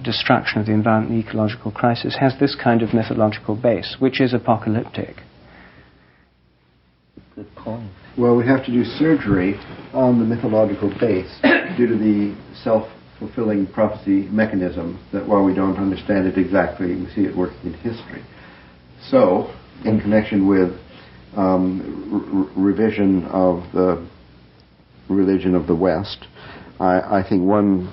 [SPEAKER 3] destruction of the environment, the ecological crisis, has this kind of mythological base, which is apocalyptic.
[SPEAKER 1] Good point.
[SPEAKER 2] Well, we have to do surgery on the mythological base due to the self-fulfilling prophecy mechanism that while we don't understand it exactly, we see it working in history. So, in connection with revision of the religion of the West, I think one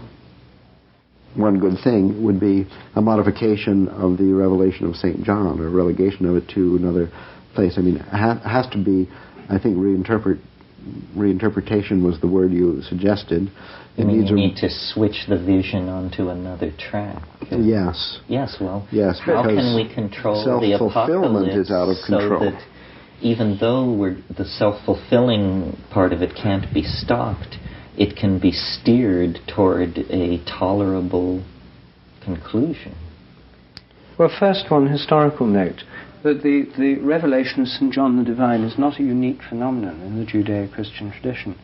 [SPEAKER 2] good thing would be a modification of the revelation of St. John, or relegation of it to another place. I mean, it has to be, I think, reinterpretation was the word you suggested.
[SPEAKER 1] You mean you need to switch the vision onto another track?
[SPEAKER 2] Yes.
[SPEAKER 1] Yes, well,
[SPEAKER 2] yes,
[SPEAKER 1] how can we control the apocalypse
[SPEAKER 2] is out of control.
[SPEAKER 1] So that even though the self-fulfilling part of it can't be stopped, it can be steered toward a tolerable conclusion?
[SPEAKER 3] Well, first, one historical note, that the revelation of St. John the Divine is not a unique phenomenon in the Judeo-Christian tradition.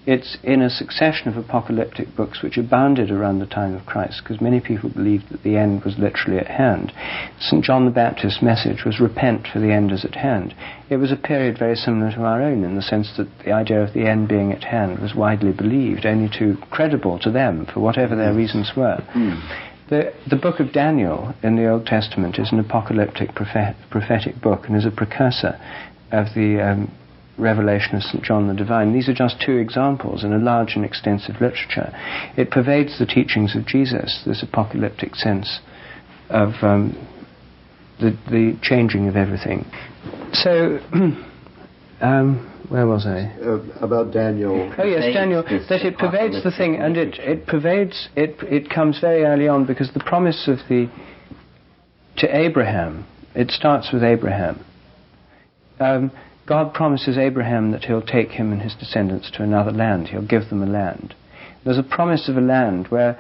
[SPEAKER 3] It's in a succession of apocalyptic books which abounded around the time of Christ, because many people believed that the end was literally at hand. St. John the Baptist's message was, repent, for the end is at hand. It was a period very similar to our own, in the sense that the idea of the end being at hand was widely believed, only too credible to them, for whatever their reasons were. The book of Daniel in the Old Testament is an apocalyptic prophetic book, and is a precursor of the revelation of St. John the Divine. These are just two examples in a large and extensive literature. It pervades the teachings of Jesus, this apocalyptic sense of the changing of everything. So, where was I?
[SPEAKER 2] About Daniel.
[SPEAKER 3] Oh yes, Daniel, that it pervades the thing, and it comes very early on, because the promise of to Abraham, it starts with Abraham. God promises Abraham that he'll take him and his descendants to another land. He'll give them a land. There's a promise of a land where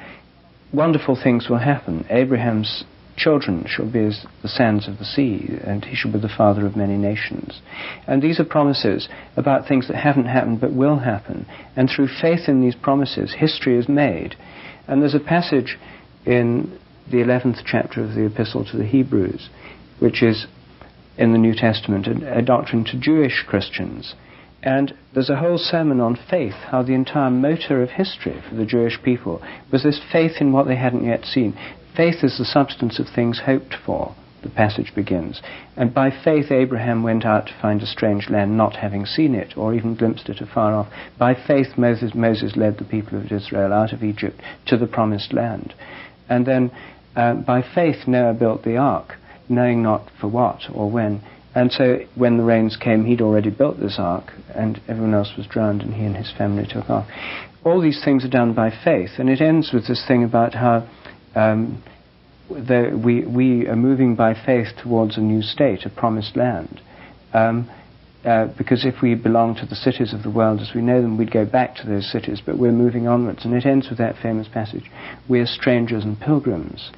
[SPEAKER 3] wonderful things will happen. Abraham's children shall be as the sands of the sea, and he shall be the father of many nations. And these are promises about things that haven't happened but will happen. And through faith in these promises, history is made. And there's a passage in the 11th chapter of the Epistle to the Hebrews, which is in the New Testament, a doctrine to Jewish Christians. And there's a whole sermon on faith, how the entire motor of history for the Jewish people was this faith in what they hadn't yet seen. Faith is the substance of things hoped for, the passage begins. And by faith Abraham went out to find a strange land, not having seen it, or even glimpsed it afar off. By faith Moses led the people of Israel out of Egypt to the promised land. And then by faith Noah built the ark, knowing not for what or when. And so when the rains came, he'd already built this ark, and everyone else was drowned, and he and his family took off. All these things are done by faith, and it ends with this thing about how we are moving by faith towards a new state, a promised land. Because if we belong to the cities of the world as we know them, we'd go back to those cities, but we're moving onwards. And it ends with that famous passage, we are strangers and pilgrims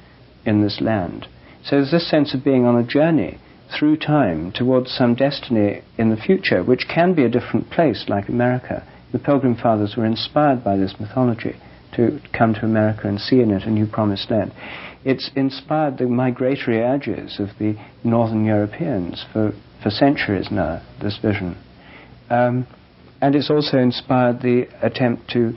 [SPEAKER 3] in this land. So there's this sense of being on a journey through time towards some destiny in the future, which can be a different place, like America. The Pilgrim Fathers were inspired by this mythology to come to America and see in it a new promised land. It's inspired the migratory urges of the Northern Europeans for centuries now, this vision. And it's also inspired the attempt to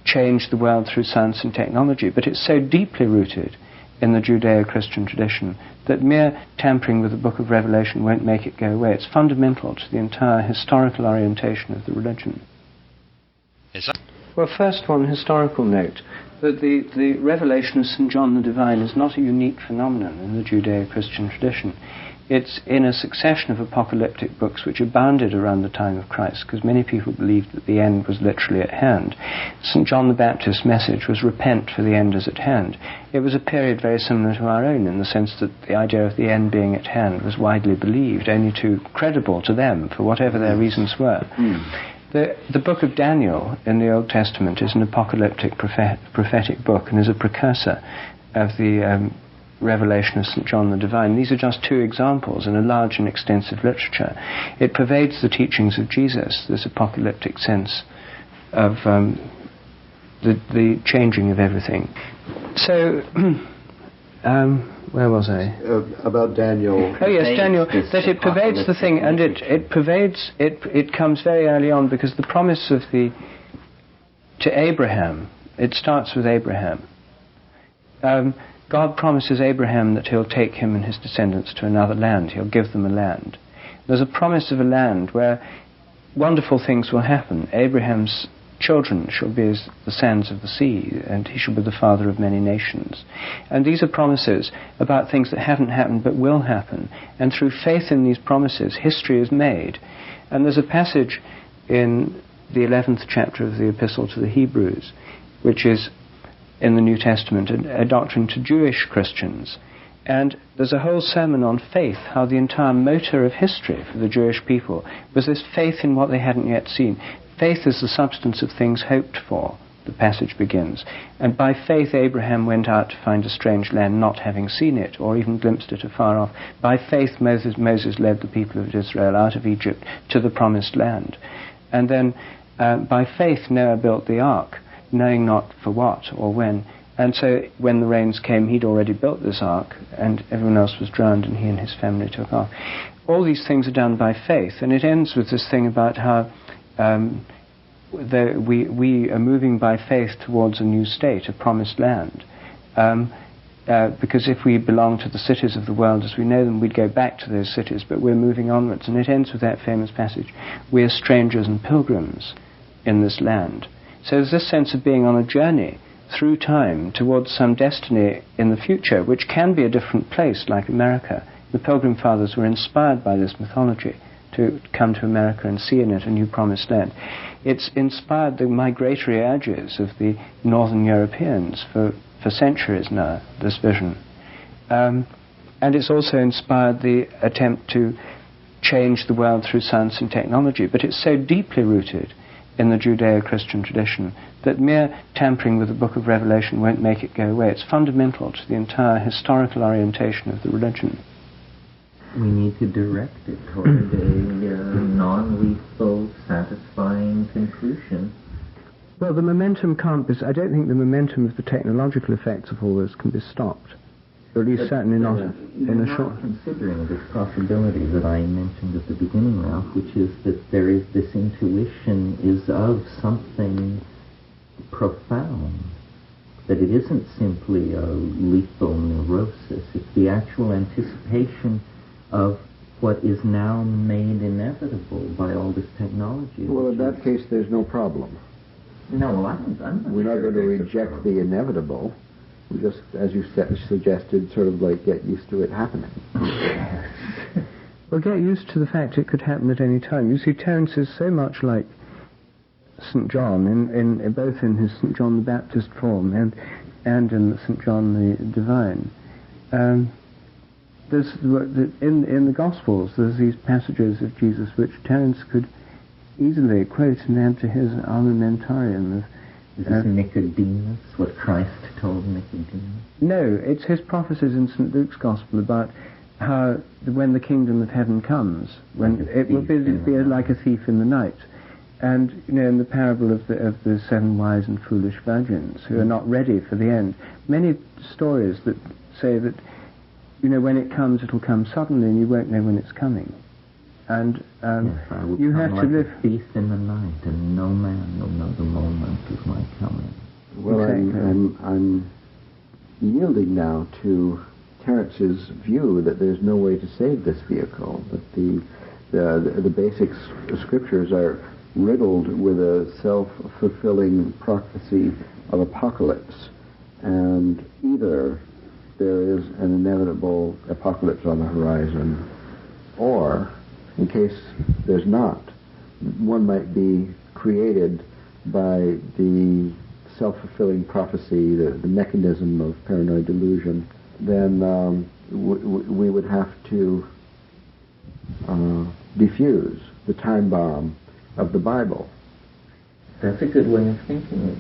[SPEAKER 3] change the world through science and technology. But it's so deeply rooted in the Judeo-Christian tradition that mere tampering with the book of Revelation won't make it go away. It's fundamental to the entire historical orientation of the religion. Well, first, one historical note, that the revelation of St. John the Divine is not a unique phenomenon in the Judeo-Christian tradition. it's in a succession of apocalyptic books which abounded around the time of Christ, because many people believed that the end was literally at hand. St. John the Baptist's message was, repent, for the end is at hand. It was a period very similar to our own, in the sense that the idea of the end being at hand was widely believed, only too credible to them, for whatever their reasons were. The book of Daniel in the Old Testament is an apocalyptic prophetic book, and is a precursor of the revelation of St. John the Divine. These are just two examples in a large and extensive literature. It pervades the teachings of Jesus, this apocalyptic sense of the changing of everything. So, where was I?
[SPEAKER 2] About Daniel.
[SPEAKER 3] Oh yes, Daniel, that it pervades the thing, and it comes very early on, because the promise of to Abraham, it starts with Abraham. God promises Abraham that he'll take him and his descendants to another land. He'll give them a land. There's a promise of a land where wonderful things will happen. Abraham's children shall be as the sands of the sea, and he shall be the father of many nations. And these are promises about things that haven't happened but will happen. And through faith in these promises, history is made. And there's a passage in the 11th chapter of the Epistle to the Hebrews, which is in the New Testament, a doctrine to Jewish Christians. And there's a whole sermon on faith, how the entire motor of history for the Jewish people was this faith in what they hadn't yet seen. Faith is the substance of things hoped for, the passage begins. And by faith Abraham went out to find a strange land, not having seen it, or even glimpsed it afar off. By faith Moses led the people of Israel out of Egypt to the promised land. And then by faith Noah built the ark, knowing not for what or when. And so when the rains came, he'd already built this ark, and everyone else was drowned, and he and his family took off. All these things are done by faith, and it ends with this thing about how we are moving by faith towards a new state, a promised land. Because if we belong to the cities of the world as we know them, we'd go back to those cities, but we're moving onwards. And it ends with that famous passage, we are strangers and pilgrims in this land. So there's this sense of being on a journey through time towards some destiny in the future, which can be a different place, like America. The Pilgrim Fathers were inspired by this mythology to come to America and see in it a new promised land. It's inspired the migratory urges of the northern Europeans for centuries now, this vision. And it's also inspired the attempt to change the world through science and technology, but it's so deeply rooted in the Judeo-Christian tradition that mere tampering with the book of Revelation won't make it go away. It's fundamental to the entire historical orientation of the religion.
[SPEAKER 1] We need to direct it toward a non-lethal, satisfying conclusion.
[SPEAKER 3] Well, the momentum can't be... I don't think the momentum of the technological effects of all this can be stopped. Or at least certainly not in a short...
[SPEAKER 1] considering this possibility that I mentioned at the beginning, Ralph, which is that there is this intuition is of something profound, that it isn't simply a lethal neurosis, it's the actual anticipation of what is now made inevitable by all this technology.
[SPEAKER 2] Well, in that case, there's no problem.
[SPEAKER 1] No, well, I'm not
[SPEAKER 2] We're not going to reject the inevitable. We just, as you suggested, sort of like get used to it happening.
[SPEAKER 3] Well, get used to the fact it could happen at any time. You see, Terence is so much like St. John, in both in his St. John the Baptist form and in St. John the Divine. There's in the Gospels, there's these passages of Jesus which Terence could easily quote and add to his armamentarium of...
[SPEAKER 1] Is this Nicodemus, what Christ told Nicodemus?
[SPEAKER 3] No, it's his prophecies in St. Luke's Gospel about how when the kingdom of heaven comes, when it will be like a thief in the night. And, you know, in the parable of the 7 wise and foolish virgins who are not ready for the end, many stories that say that, you know, when it comes, it'll come suddenly and you won't know when it's coming. And you have to live...
[SPEAKER 1] a thief in the night, and no man will know the moment of my coming.
[SPEAKER 2] Well, exactly. I'm yielding now to Terence's view that there's no way to save this vehicle, that the basic scriptures are riddled with a self-fulfilling prophecy of apocalypse, and either there is an inevitable apocalypse on the horizon, Or, in case there's not, one might be created by the self-fulfilling prophecy, the mechanism of paranoid delusion. Then we would have to defuse the time bomb of the Bible.
[SPEAKER 1] That's a good way of thinking.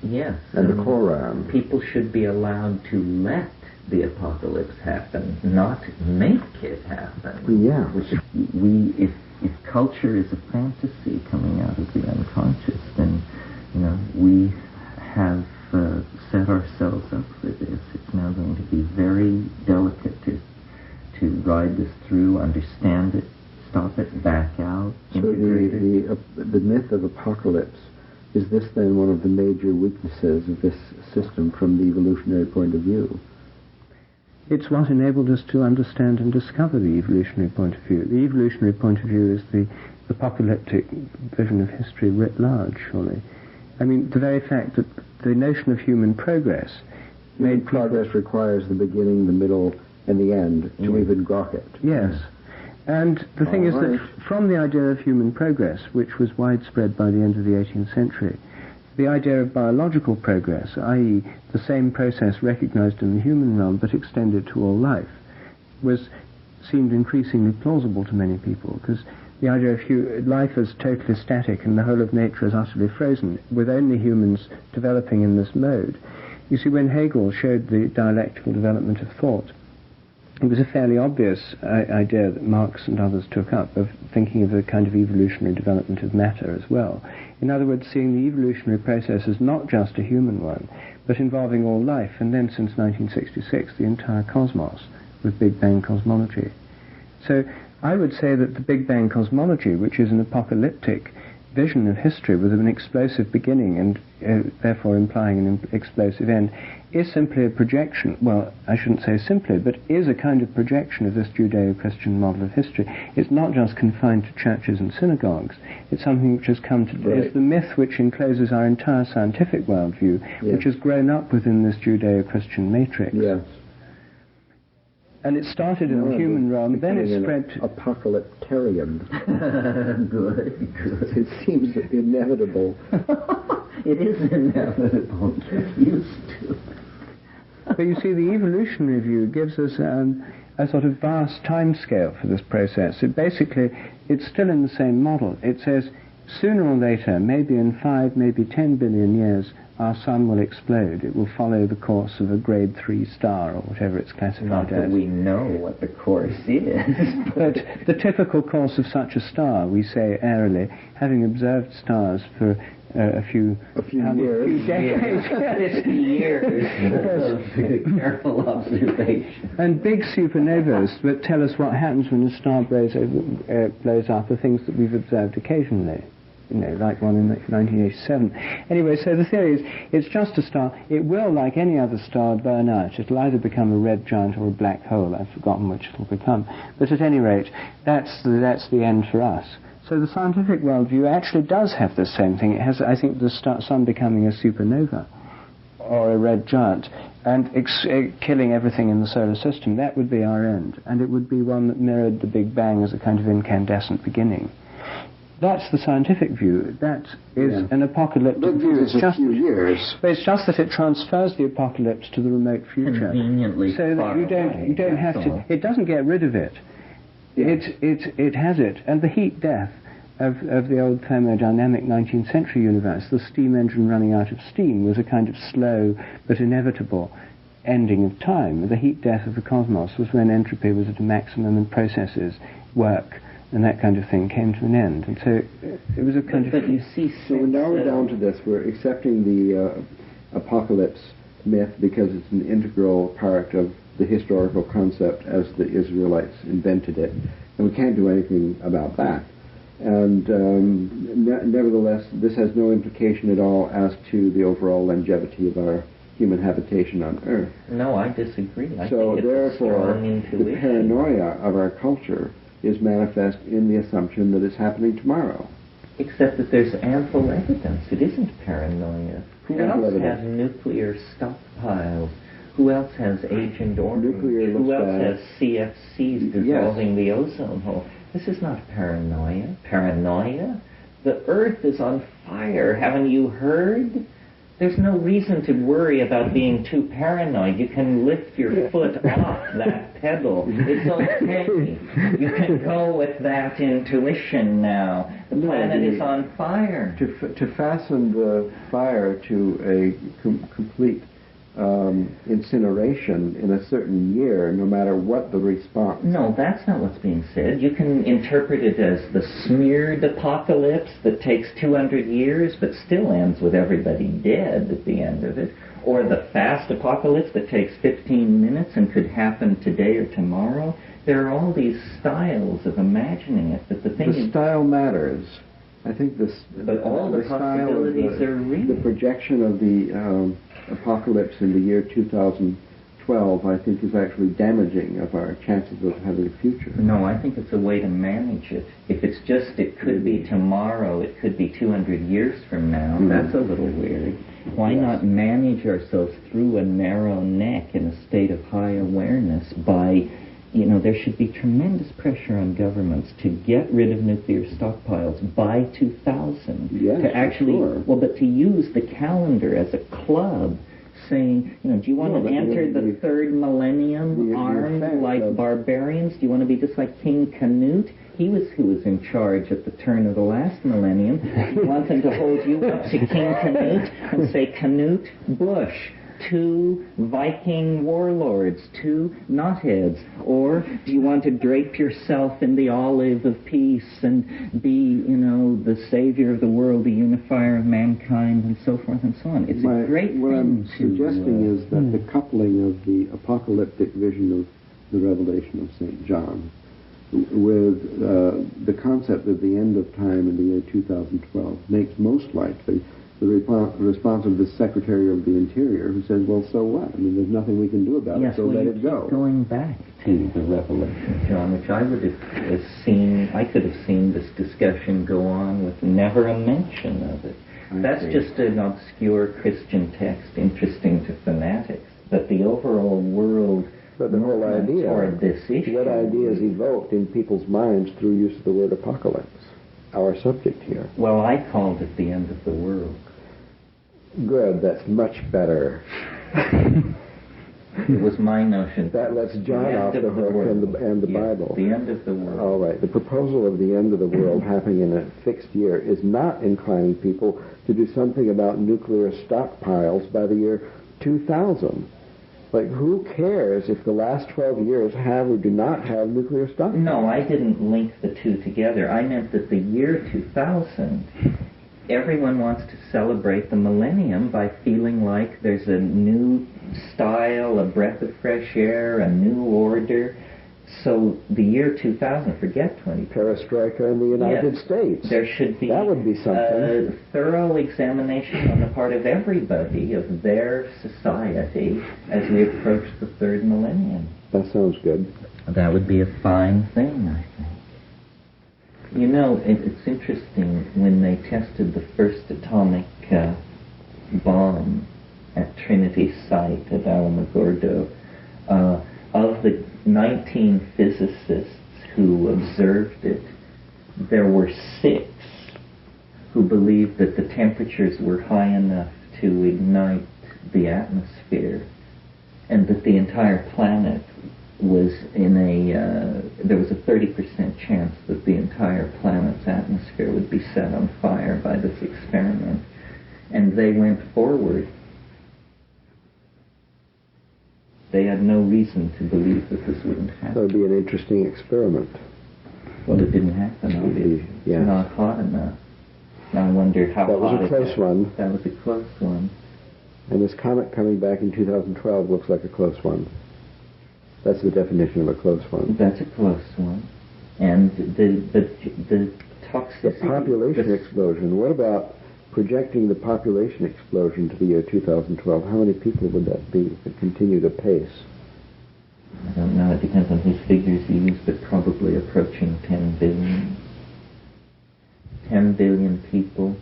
[SPEAKER 1] Yes.
[SPEAKER 2] And the Quran.
[SPEAKER 1] People should be allowed to let the apocalypse happen, not make it happen.
[SPEAKER 2] Yeah.
[SPEAKER 1] If culture is a fantasy coming out of the unconscious, then we have set ourselves up for this. It's now going to be very delicate to ride this through, understand it, stop it, back out, integrate it.
[SPEAKER 2] The myth of apocalypse, is this then one of the major weaknesses of this system from the evolutionary point of view?
[SPEAKER 3] It's what enabled us to understand and discover the evolutionary point of view. The evolutionary point of view is the apocalyptic vision of history writ large, surely. I mean, the very fact that the notion of human progress made
[SPEAKER 2] progress requires the beginning, the middle, and the end to even grok it.
[SPEAKER 3] Yes. And the thing is that from the idea of human progress, which was widespread by the end of the 18th century, the idea of biological progress, i.e. the same process recognized in the human realm but extended to all life, seemed increasingly plausible to many people, because the idea of life as totally static and the whole of nature as utterly frozen, with only humans developing in this mode. You see, when Hegel showed the dialectical development of thought, it was a fairly obvious idea that Marx and others took up, of thinking of a kind of evolutionary development of matter as well. In other words, seeing the evolutionary process as not just a human one, but involving all life, and then since 1966, the entire cosmos, with Big Bang cosmology. So I would say that the Big Bang cosmology, which is an apocalyptic vision of history with an explosive beginning and therefore implying an explosive end, is simply a projection. Well, I shouldn't say simply, but is a kind of projection of this Judeo-Christian model of history. It's not just confined to churches and synagogues. It's something which has come to...
[SPEAKER 2] Right.
[SPEAKER 3] It's the myth which encloses our entire scientific worldview,
[SPEAKER 2] yes.
[SPEAKER 3] which has grown up within this Judeo-Christian matrix.
[SPEAKER 2] Yes.
[SPEAKER 3] And it started in the human realm, then it spread to...
[SPEAKER 2] Apocalyptarian.
[SPEAKER 1] Good.
[SPEAKER 2] It seems inevitable.
[SPEAKER 1] It is inevitable. Get used to it.
[SPEAKER 3] But you see, the evolutionary view gives us a sort of vast time scale for this process. It's still in the same model. It says, sooner or later, maybe in 5, maybe 10 billion years, our sun will explode. It will follow the course of a grade 3 star, or whatever it's classified
[SPEAKER 1] Not that
[SPEAKER 3] as.
[SPEAKER 1] we know what the course is.
[SPEAKER 3] But the typical course of such a star, we say airily, having observed stars for a few decades.
[SPEAKER 1] Years. Careful observation.
[SPEAKER 3] And big supernovas that tell us what happens when a star blows up are things that we've observed occasionally. Like one in 1987. Anyway, so the theory is, it's just a star. It will, like any other star, burn out. It'll either become a red giant or a black hole. I've forgotten which it'll become. But at any rate, that's the end for us. So the scientific worldview actually does have the same thing. It has, I think, the sun becoming a supernova or a red giant and killing everything in the solar system. That would be our end. And it would be one that mirrored the Big Bang as a kind of incandescent beginning. That's the scientific view. That is an apocalyptic view.
[SPEAKER 2] It's just a few years.
[SPEAKER 3] But it's just that it transfers the apocalypse to the remote future.
[SPEAKER 1] Conveniently
[SPEAKER 3] so that you don't have to... It doesn't get rid of it. Yeah. It has it. And the heat death of the old thermodynamic 19th century universe, the steam engine running out of steam, was a kind of slow but inevitable ending of time. The heat death of the cosmos was when entropy was at a maximum and processes, work, and that kind of thing came to an end. And so it was a kind of...
[SPEAKER 1] But you see...
[SPEAKER 2] So now we're down to this. We're accepting the apocalypse myth because it's an integral part of the historical concept as the Israelites invented it. And we can't do anything about that. And nevertheless, this has no implication at all as to the overall longevity of our human habitation on Earth.
[SPEAKER 1] No, I disagree.
[SPEAKER 2] So therefore, the paranoia of our culture is manifest in the assumption that it's happening tomorrow.
[SPEAKER 1] Except that there's ample evidence. It isn't paranoia. Who else has nuclear stockpiles Who else has Agent Orange?
[SPEAKER 2] Nuclear
[SPEAKER 1] Who else
[SPEAKER 2] looks
[SPEAKER 1] has CFCs dissolving the ozone hole? This is not paranoia. Paranoia? The Earth is on fire. Haven't you heard? There's no reason to worry about being too paranoid. You can lift your foot off that pedal. It's okay. You can go with that intuition now. The planet is on fire.
[SPEAKER 2] To fasten the fire to a complete incineration in a certain year, no matter what the response.
[SPEAKER 1] No, that's not what's being said. You can interpret it as the smeared apocalypse that takes 200 years but still ends with everybody dead at the end of it, or the fast apocalypse that takes 15 minutes and could happen today or tomorrow. There are all these styles of imagining it, but the
[SPEAKER 2] style matters. I think this.
[SPEAKER 1] But all the possibilities are real.
[SPEAKER 2] The projection of the apocalypse in the year 2012, I think, is actually damaging of our chances of having a future.
[SPEAKER 1] No, I think it's a way to manage it. If it's just, it could be tomorrow, it could be 200 years from now, that's a little weird. Why not manage ourselves through a narrow neck in a state of high awareness by, there should be tremendous pressure on governments to get rid of nuclear stockpiles by 2000.
[SPEAKER 2] Yes,
[SPEAKER 1] to actually,
[SPEAKER 2] sure.
[SPEAKER 1] but to use the calendar as a club, saying, do you want to enter the third millennium armed like barbarians? Do you want to be just like King Canute? He was who was in charge at the turn of the last millennium. You want them to hold you up to King Canute and say, Canute, Bush, 2 Viking warlords, 2 knotheads? Or do you want to drape yourself in the olive of peace and be, the savior of the world, the unifier of mankind, and so forth and so on? It's a great
[SPEAKER 2] what
[SPEAKER 1] thing
[SPEAKER 2] I'm suggesting is that the coupling of the apocalyptic vision of the revelation of St. John with the concept of the end of time in the year 2012 makes most likely the response of the Secretary of the Interior, who says, well, so what? I mean, there's nothing we can do about it, so let it go.
[SPEAKER 1] Going back to the Revelation, John, which I would have seen, I could have seen this discussion go on with never a mention of it. That's just an obscure Christian text, interesting to fanatics. But the overall world,
[SPEAKER 2] but the whole idea,
[SPEAKER 1] or this issue,
[SPEAKER 2] what ideas evoked in people's minds through use of the word apocalypse, our subject here.
[SPEAKER 1] Well, I called it the end of the world.
[SPEAKER 2] Good, that's much better.
[SPEAKER 1] It was my notion.
[SPEAKER 2] That lets John off the hook and the Bible.
[SPEAKER 1] The end of the world.
[SPEAKER 2] All right. The proposal of the end of the world happening in a fixed year is not inclining people to do something about nuclear stockpiles by the year 2000. Like, who cares if the last 12 years have or do not have nuclear stockpiles?
[SPEAKER 1] No, I didn't link the two together. I meant that the year 2000... everyone wants to celebrate the millennium by feeling like there's a new style, a breath of fresh air, a new order. So the year 2000, forget 20.
[SPEAKER 2] Perestroika in the United States.
[SPEAKER 1] There should be
[SPEAKER 2] that would be something.
[SPEAKER 1] A thorough examination on the part of everybody of their society as we approach the third millennium.
[SPEAKER 2] That sounds good.
[SPEAKER 1] That would be a fine thing, I think. It's interesting, when they tested the first atomic bomb at Trinity site at Alamogordo, of the 19 physicists who observed it, there were 6 who believed that the temperatures were high enough to ignite the atmosphere, and that the entire planet was there was a 30% chance that the entire planet's atmosphere would be set on fire by this experiment. And they went forward. They had no reason to believe that this wouldn't happen.
[SPEAKER 2] That would be an interesting experiment.
[SPEAKER 1] Well, it didn't happen, obviously.
[SPEAKER 2] Yes.
[SPEAKER 1] Not hot enough. Now I wonder how
[SPEAKER 2] that
[SPEAKER 1] hot
[SPEAKER 2] was a close one.
[SPEAKER 1] That was a close one.
[SPEAKER 2] And this comet coming back in 2012 looks like a close one. That's the definition of a close one.
[SPEAKER 1] That's a close one. And the toxicity...
[SPEAKER 2] The population explosion. What about projecting the population explosion to the year 2012? How many people would that be if it continued apace?
[SPEAKER 1] I don't know. It depends on whose figures you use, but probably approaching 10 billion. 10 billion people.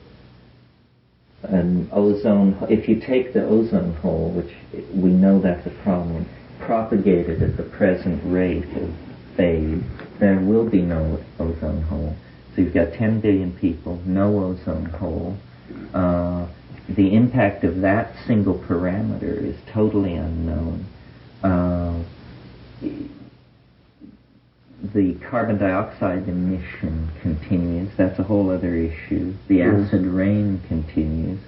[SPEAKER 1] an ozone, if you take the ozone hole, which we know that's a problem, propagated at the present rate of fade, there will be no ozone hole. So you've got 10 billion people, no ozone hole. The impact of that single parameter is totally unknown. The carbon dioxide emission continues. That's a whole other issue. The acid rain continues.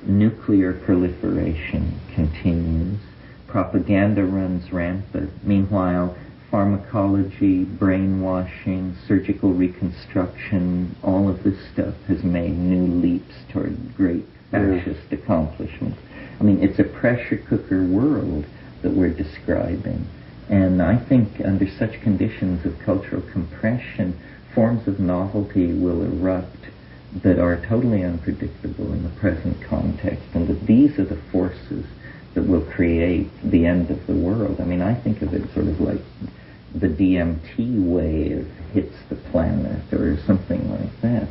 [SPEAKER 1] Nuclear proliferation continues. Propaganda runs rampant. Meanwhile, pharmacology, brainwashing, surgical reconstruction, all of this stuff has made new leaps toward great fascist accomplishments. I mean, it's a pressure cooker world that we're describing. And I think under such conditions of cultural compression, forms of novelty will erupt that are totally unpredictable in the present context, and that these are the forces that will create the end of the world. I mean, I think of it sort of like the DMT wave hits the planet or something like that.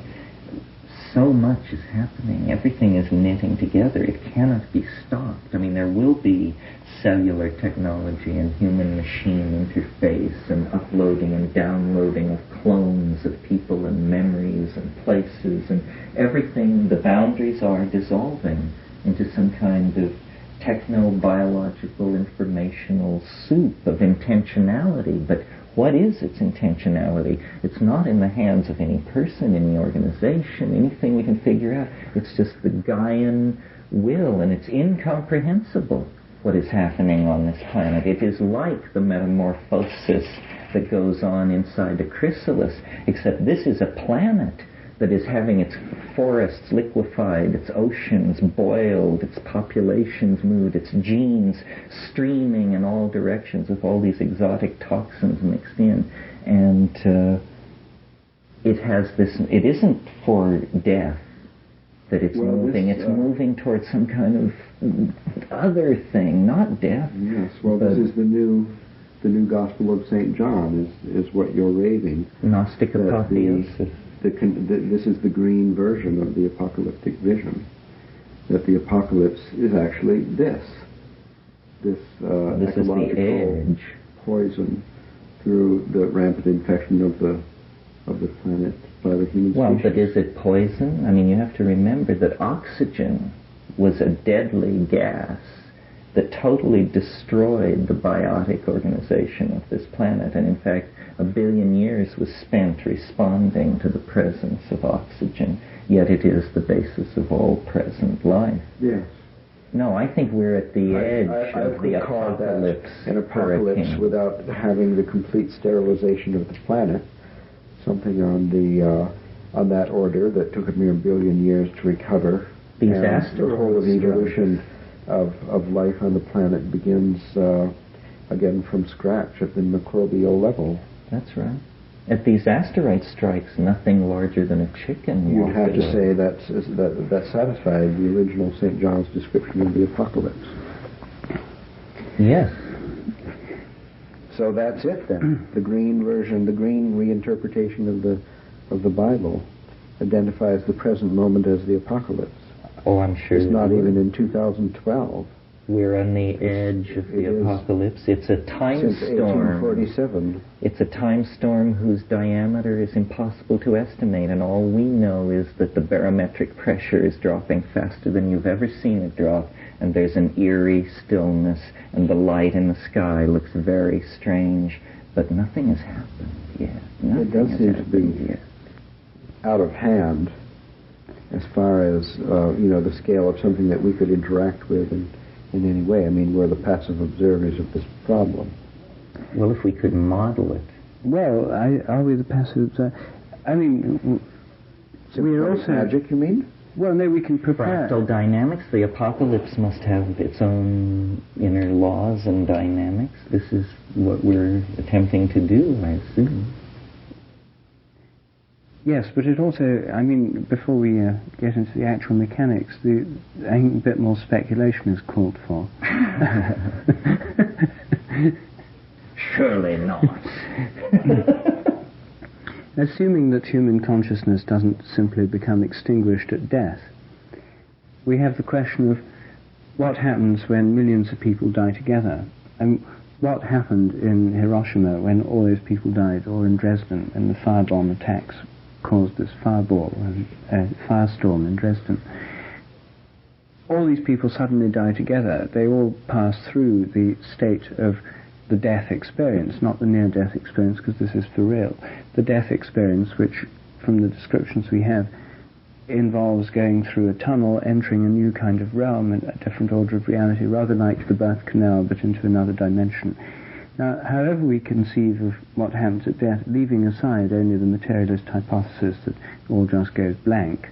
[SPEAKER 1] So much is happening. Everything is knitting together. It cannot be stopped. I mean, there will be cellular technology and human-machine interface and uploading and downloading of clones of people and memories and places and everything. The boundaries are dissolving into some kind of techno-biological informational soup of intentionality. But what is its intentionality? It's not in the hands of any person, any organization, anything we can figure out. It's just the Gaian will, and it's incomprehensible what is happening on this planet. It is like the metamorphosis that goes on inside a chrysalis, except this is a planet that is having its forests liquefied, its oceans boiled, its populations moved, its genes streaming in all directions with all these exotic toxins mixed in. And it has this, it isn't for death that it's moving, it's moving towards some kind of other thing, not death.
[SPEAKER 2] Yes, well, this is the new Gospel of St. John is what you're raving.
[SPEAKER 1] Gnostic apotheosis.
[SPEAKER 2] This is the green version of the apocalyptic vision, that the apocalypse is actually this ecological poison through the rampant infection of the planet by the human species.
[SPEAKER 1] Well, but is it poison? I mean, you have to remember that oxygen was a deadly gas that totally destroyed the biotic organization of this planet, and in fact 1 billion years was spent responding to the presence of oxygen, yet it is the basis of all present life.
[SPEAKER 2] Yes.
[SPEAKER 1] No, I think we're at the edge of the apocalypse.
[SPEAKER 2] An apocalypse hurricane. Without having the complete sterilization of the planet, something on that order that took a mere 1 billion years to recover.
[SPEAKER 1] These
[SPEAKER 2] and
[SPEAKER 1] asteroids.
[SPEAKER 2] The whole of evolution of life on the planet begins again from scratch at the microbial level.
[SPEAKER 1] That's right. If these asteroid strikes, nothing larger than a chicken.
[SPEAKER 2] You'd have to say that satisfied the original St. John's description of the apocalypse.
[SPEAKER 1] Yes.
[SPEAKER 2] So that's it then. The green version, the green reinterpretation of the Bible identifies the present moment as the apocalypse.
[SPEAKER 1] Oh, I'm sure.
[SPEAKER 2] It's not even in 2012.
[SPEAKER 1] We're on the edge of the apocalypse. It's a time storm.
[SPEAKER 2] 1847.
[SPEAKER 1] It's a time storm whose diameter is impossible to estimate, and all we know is that the barometric pressure is dropping faster than you've ever seen it drop, and there's an eerie stillness, and the light in the sky looks very strange, but nothing has happened yet.
[SPEAKER 2] It does seem to be out of hand as far as the scale of something that we could interact with in any way. I mean, we're the passive observers of this problem.
[SPEAKER 1] Well, if we could model it.
[SPEAKER 3] Well, are we the passive observers? I mean, we're also...
[SPEAKER 2] Magic, you mean?
[SPEAKER 3] Well, no, we can prepare.
[SPEAKER 1] Fractal dynamics. The apocalypse must have its own inner laws and dynamics. This is what we're attempting to do, I assume.
[SPEAKER 3] Yes, but it also, I mean, before we get into the actual mechanics, I think a bit more speculation is called for.
[SPEAKER 1] Surely not.
[SPEAKER 3] Assuming that human consciousness doesn't simply become extinguished at death, we have the question of what happens when millions of people die together, and what happened in Hiroshima when all those people died, or in Dresden when the firebomb attacks caused this fireball and firestorm in Dresden. All these people suddenly die together. They all pass through the state of the death experience, not the near-death experience, because this is for real. The death experience, which, from the descriptions we have, involves going through a tunnel, entering a new kind of realm, a different order of reality, rather like the birth canal, but into another dimension. Now, however we conceive of what happens at death, leaving aside only the materialist hypothesis that all just goes blank,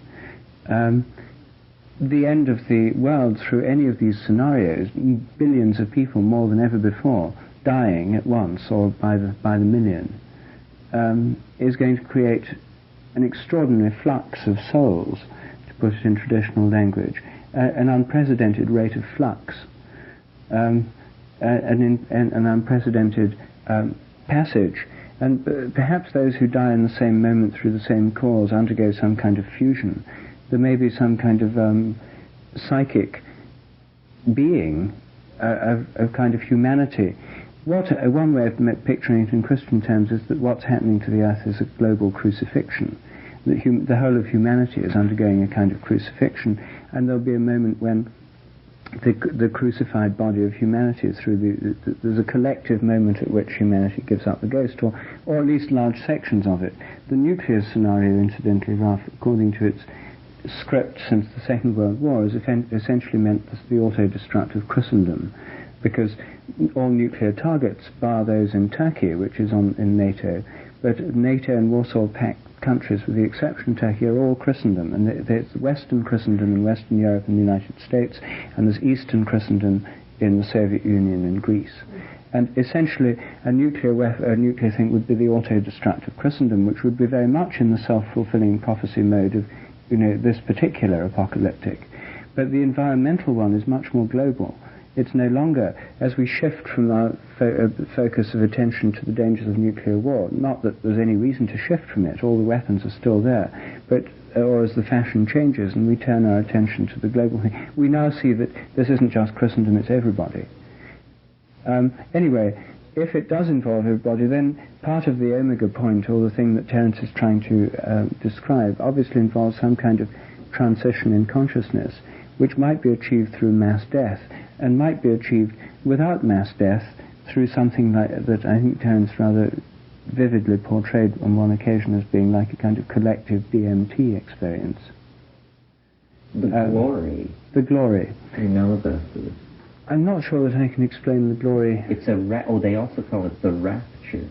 [SPEAKER 3] the end of the world through any of these scenarios, billions of people, more than ever before, dying at once or by the million, is going to create an extraordinary flux of souls, to put it in traditional language, an unprecedented rate of flux, an unprecedented passage. And perhaps those who die in the same moment through the same cause undergo some kind of fusion. There may be some kind of psychic being, a kind of humanity. One way of picturing it in Christian terms is that what's happening to the earth is a global crucifixion. The whole of humanity is undergoing a kind of crucifixion, and there'll be a moment when the crucified body of humanity, there's a collective moment at which humanity gives up the ghost, or at least large sections of it. The nuclear scenario, incidentally, Ralph, according to its script since the Second World War, has essentially meant the auto-destructive Christendom, because all nuclear targets, bar those in Turkey, which is in NATO, but NATO and Warsaw Pact countries, with the exception of Turkey, are all Christendom, and there's Western Christendom in Western Europe and the United States, and there's Eastern Christendom in the Soviet Union and Greece. And essentially, a nuclear thing would be the auto-destructive Christendom, which would be very much in the self-fulfilling prophecy mode of, this particular apocalyptic. But the environmental one is much more global. It's no longer, as we shift from our focus of attention to the dangers of nuclear war, not that there's any reason to shift from it, all the weapons are still there, but or as the fashion changes and we turn our attention to the global thing, we now see that this isn't just Christendom, it's everybody. Anyway, if it does involve everybody, then part of the omega point, or the thing that Terence is trying to describe, obviously involves some kind of transition in consciousness, which might be achieved through mass death, and might be achieved without mass death through something like that I think Terence rather vividly portrayed on one occasion as being like a kind of collective DMT experience.
[SPEAKER 1] The glory.
[SPEAKER 3] The glory.
[SPEAKER 1] You know about this?
[SPEAKER 3] I'm not sure that I can explain the glory.
[SPEAKER 1] It's they also call it the rapture.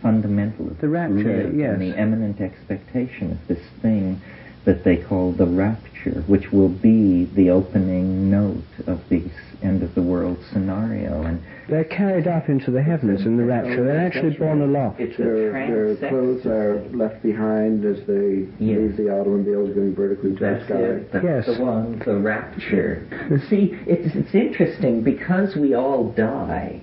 [SPEAKER 1] Fundamentalism.
[SPEAKER 3] The rapture, yes.
[SPEAKER 1] And the eminent expectation of this thing that they call the rapture, which will be the opening note of the end of the world scenario. And
[SPEAKER 3] they're carried up into the heavens in the rapture. They're actually borne aloft.
[SPEAKER 2] Their clothes are left behind as they leave the automobiles going vertically to the sky.
[SPEAKER 1] That's the one, the rapture. See, it's interesting, because we all die,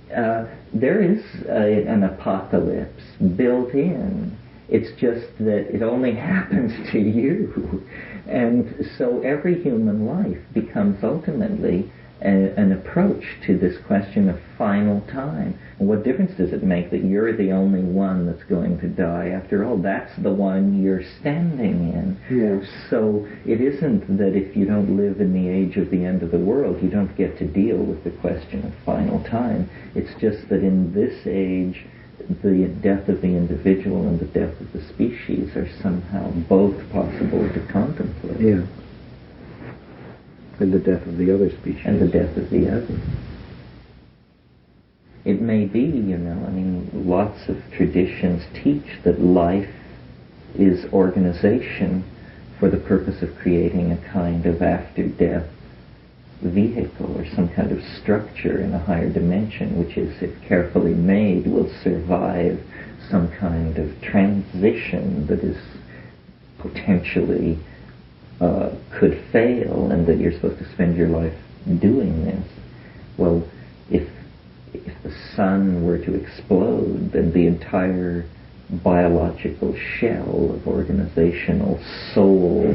[SPEAKER 1] there is an apocalypse built in. It's just that it only happens to you. And so every human life becomes ultimately an approach to this question of final time. And what difference does it make that you're the only one that's going to die? After all, that's the one you're standing in.
[SPEAKER 2] Yes.
[SPEAKER 1] So it isn't that if you don't live in the age of the end of the world, you don't get to deal with the question of final time. It's just that in this age, the death of the individual and the death of the species are somehow both possible to contemplate.
[SPEAKER 2] Yeah. And the death of the other species.
[SPEAKER 1] And the death of the other. It may be, lots of traditions teach that life is organization for the purpose of creating a kind of after-death vehicle or some kind of structure in a higher dimension, which is, if carefully made, will survive some kind of transition that is potentially could fail, and that you're supposed to spend your life doing this. Well, if the sun were to explode, then the entire biological shell of organizational soul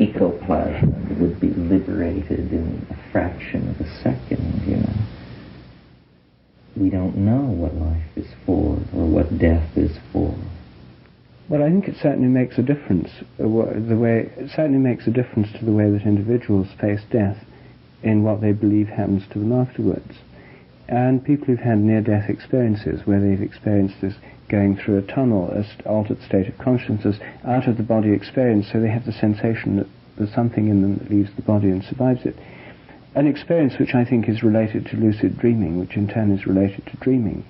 [SPEAKER 1] ecoplasm would be liberated in a fraction of a second, you know. We don't know what life is for or what death is for.
[SPEAKER 3] Well, I think it certainly makes a difference. It certainly makes a difference to the way that individuals face death in what they believe happens to them afterwards. And people who've had near-death experiences, where they've experienced this going through a tunnel, an altered state of consciousness, out-of-the-body experience, so they have the sensation that there's something in them that leaves the body and survives it. An experience which I think is related to lucid dreaming, which in turn is related to dreaming,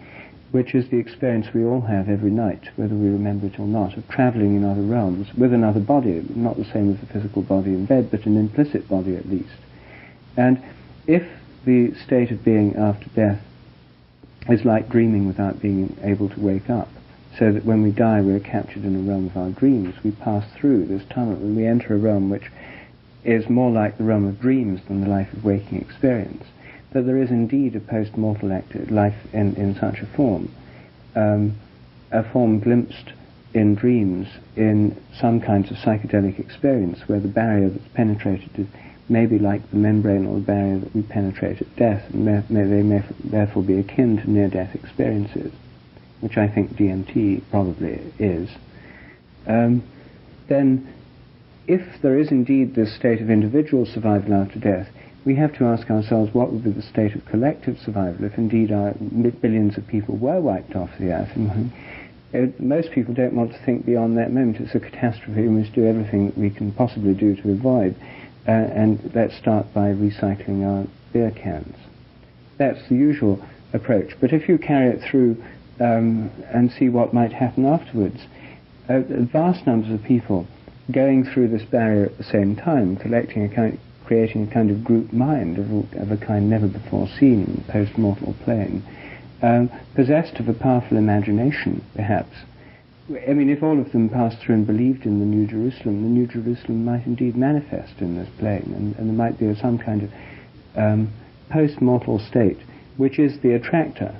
[SPEAKER 3] which is the experience we all have every night, whether we remember it or not, of travelling in other realms with another body, not the same as the physical body in bed, but an implicit body at least. And if the state of being after death is like dreaming without being able to wake up, so that when we die we're captured in a realm of our dreams, we pass through this tunnel and we enter a realm which is more like the realm of dreams than the life of waking experience, that there is indeed a post-mortal life in such a form glimpsed in dreams in some kinds of psychedelic experience where the barrier that's penetrated is maybe like the membrane or the barrier that we penetrate at death, and they may therefore be akin to near-death experiences, which I think DMT probably is. Then, if there is indeed this state of individual survival after death, we have to ask ourselves what would be the state of collective survival if indeed our billions of people were wiped off the earth. And most people don't want to think beyond that moment. It's a catastrophe. We must do everything that we can possibly do to avoid. And let's start by recycling our beer cans. That's the usual approach. But if you carry it through and see what might happen afterwards, vast numbers of people going through this barrier at the same time, creating a kind of group mind of a kind never before seen in the post-mortal plane, possessed of a powerful imagination, perhaps. I mean, if all of them passed through and believed in the New Jerusalem might indeed manifest in this plane, and there might be some kind of post-mortal state, which is the attractor.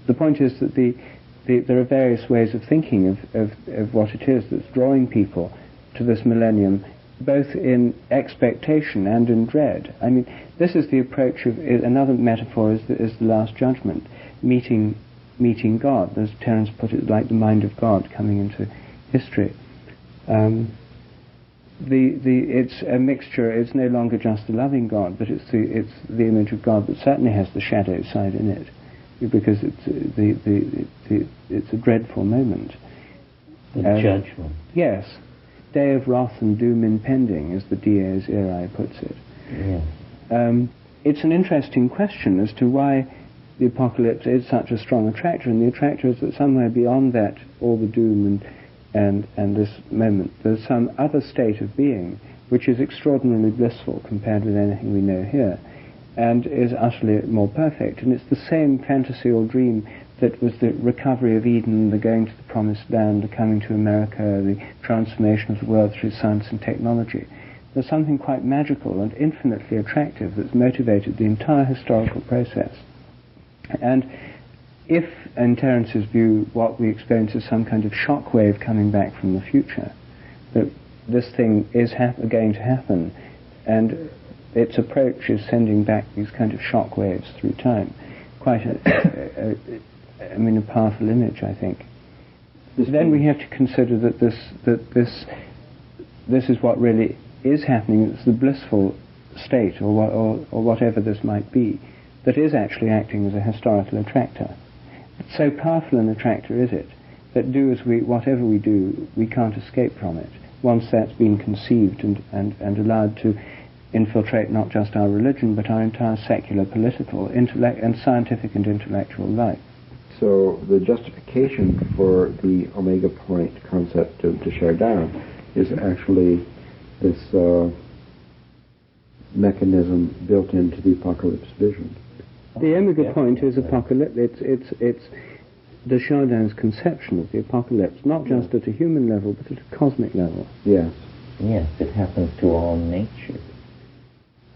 [SPEAKER 3] The point is that there are various ways of thinking of what it is that's drawing people to this millennium, both in expectation and in dread. I mean, this is the approach of, another metaphor is the Last Judgment, meeting God, as Terence put it, like the mind of God coming into history. It's a mixture. It's no longer just a loving God, but it's the image of God that certainly has the shadow side in it, because it's a dreadful moment.
[SPEAKER 1] The judgment.
[SPEAKER 3] Yes. Day of wrath and doom impending, as the Dies Irae puts it.
[SPEAKER 1] Yes.
[SPEAKER 3] It's an interesting question as to why the apocalypse is such a strong attractor, and the attractor is that somewhere beyond that, all the doom and this moment, there's some other state of being which is extraordinarily blissful compared with anything we know here, and is utterly more perfect. And it's the same fantasy or dream that was the recovery of Eden, the going to the promised land, the coming to America, the transformation of the world through science and technology. There's something quite magical and infinitely attractive that's motivated the entire historical process. And if, in Terence's view, what we experience is some kind of shock wave coming back from the future, that this thing is going to happen, and its approach is sending back these kind of shock waves through time, quite a powerful image, I think. Then we have to consider that this is what really is happening. It's the blissful state, or whatever this might be, that is actually acting as a historical attractor. So powerful an attractor is it that whatever we do, we can't escape from it once that's been conceived and allowed to infiltrate not just our religion but our entire secular, political, and scientific and intellectual life.
[SPEAKER 2] So the justification for the omega point concept of de Chardin is actually this mechanism built into the apocalypse vision.
[SPEAKER 3] The omega point is apocalypse. It's de Chardin's conception of the apocalypse, not just at a human level, but at a cosmic level.
[SPEAKER 2] Yes.
[SPEAKER 1] Yes, it happens to all nature.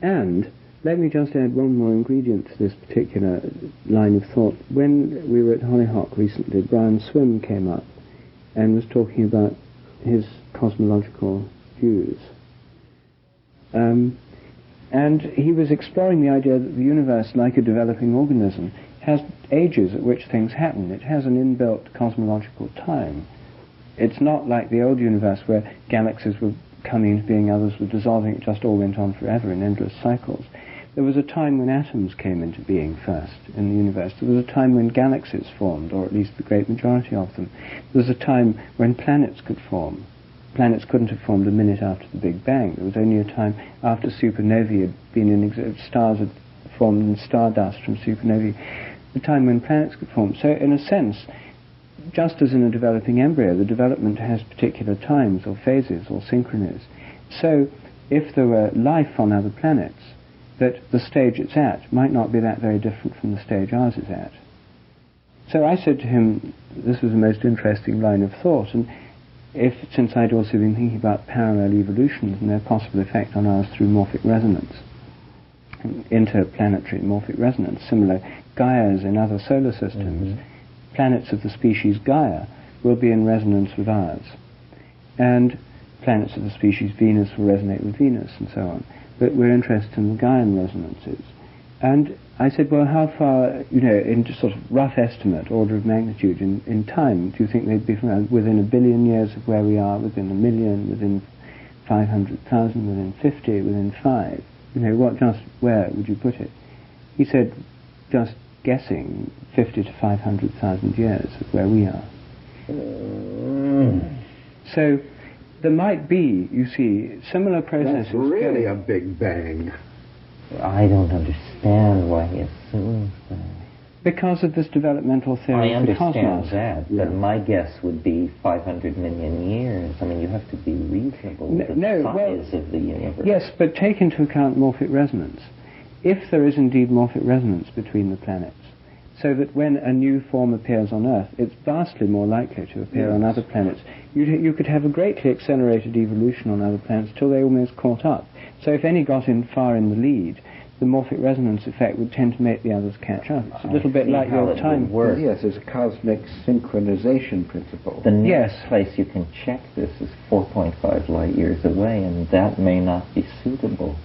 [SPEAKER 3] And let me just add one more ingredient to this particular line of thought. When we were at Hollyhock recently, Brian Swim came up and was talking about his cosmological views. And he was exploring the idea that the universe, like a developing organism, has ages at which things happen. It has an inbuilt cosmological time. It's not like the old universe where galaxies were coming into being, others were dissolving, it just all went on forever in endless cycles. There was a time when atoms came into being first in the universe. There was a time when galaxies formed, or at least the great majority of them. There was a time when planets could form. Planets couldn't have formed a minute after the Big Bang. There was only a time after supernovae had been in stars had formed in stardust from supernovae, the time when planets could form. So in a sense, just as in a developing embryo, the development has particular times or phases or synchronies. So if there were life on other planets, that the stage it's at might not be that very different from the stage ours is at. So I said to him, this was the most interesting line of thought, and since I'd also been thinking about parallel evolutions and their possible effect on ours through morphic resonance, interplanetary morphic resonance, similar Gaias in other solar systems, planets of the species Gaia will be in resonance with ours, and planets of the species Venus will resonate with Venus, and so on. But we're interested in the Gaian resonances. And I said, well, how far, in just sort of rough estimate, order of magnitude, in time, do you think they'd be from within 1 billion years of where we are, within 1 million, within 500,000, within 50, within 5? Where would you put it? He said, just guessing, 50 to 500,000 years of where we are. So there might be, you see, similar processes.
[SPEAKER 2] That's really a big bang.
[SPEAKER 1] I don't understand why he assumes that.
[SPEAKER 3] Because of this developmental theory of the cosmos.
[SPEAKER 1] I understand that, but my guess would be 500 million years. I mean, you have to be reasonable with the size of the universe.
[SPEAKER 3] Yes, but take into account morphic resonance. If there is indeed morphic resonance between the planets, so that when a new form appears on Earth, it's vastly more likely to appear on other planets. You could have a greatly accelerated evolution on other planets till they almost caught up. So if any got in far in the lead, the morphic resonance effect would tend to make the others catch up. It's a little bit like your time.
[SPEAKER 2] Yes, there's a cosmic synchronization principle.
[SPEAKER 1] The nearest place you can check this is 4.5 light years away, and that may not be suitable.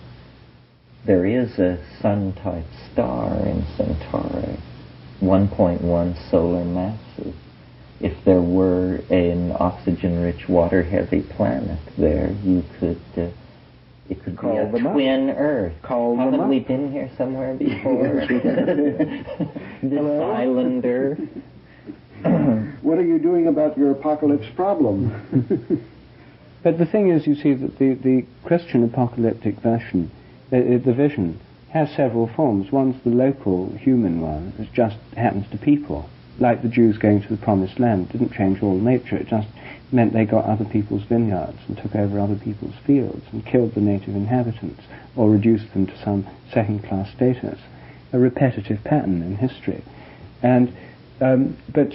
[SPEAKER 1] There is a Sun-type star in Centauri, 1.1 solar masses. If there were an oxygen-rich, water-heavy planet there, you could... it could be a twin Earth. Haven't we been here somewhere before? This island Earth.
[SPEAKER 2] What are you doing about your apocalypse problem?
[SPEAKER 3] But the thing is, you see, that the Christian apocalyptic version, the vision, has several forms. One's the local human one, it just happens to people. Like the Jews going to the Promised Land, didn't change all nature, it just meant they got other people's vineyards and took over other people's fields and killed the native inhabitants or reduced them to some second-class status. A repetitive pattern in history. And but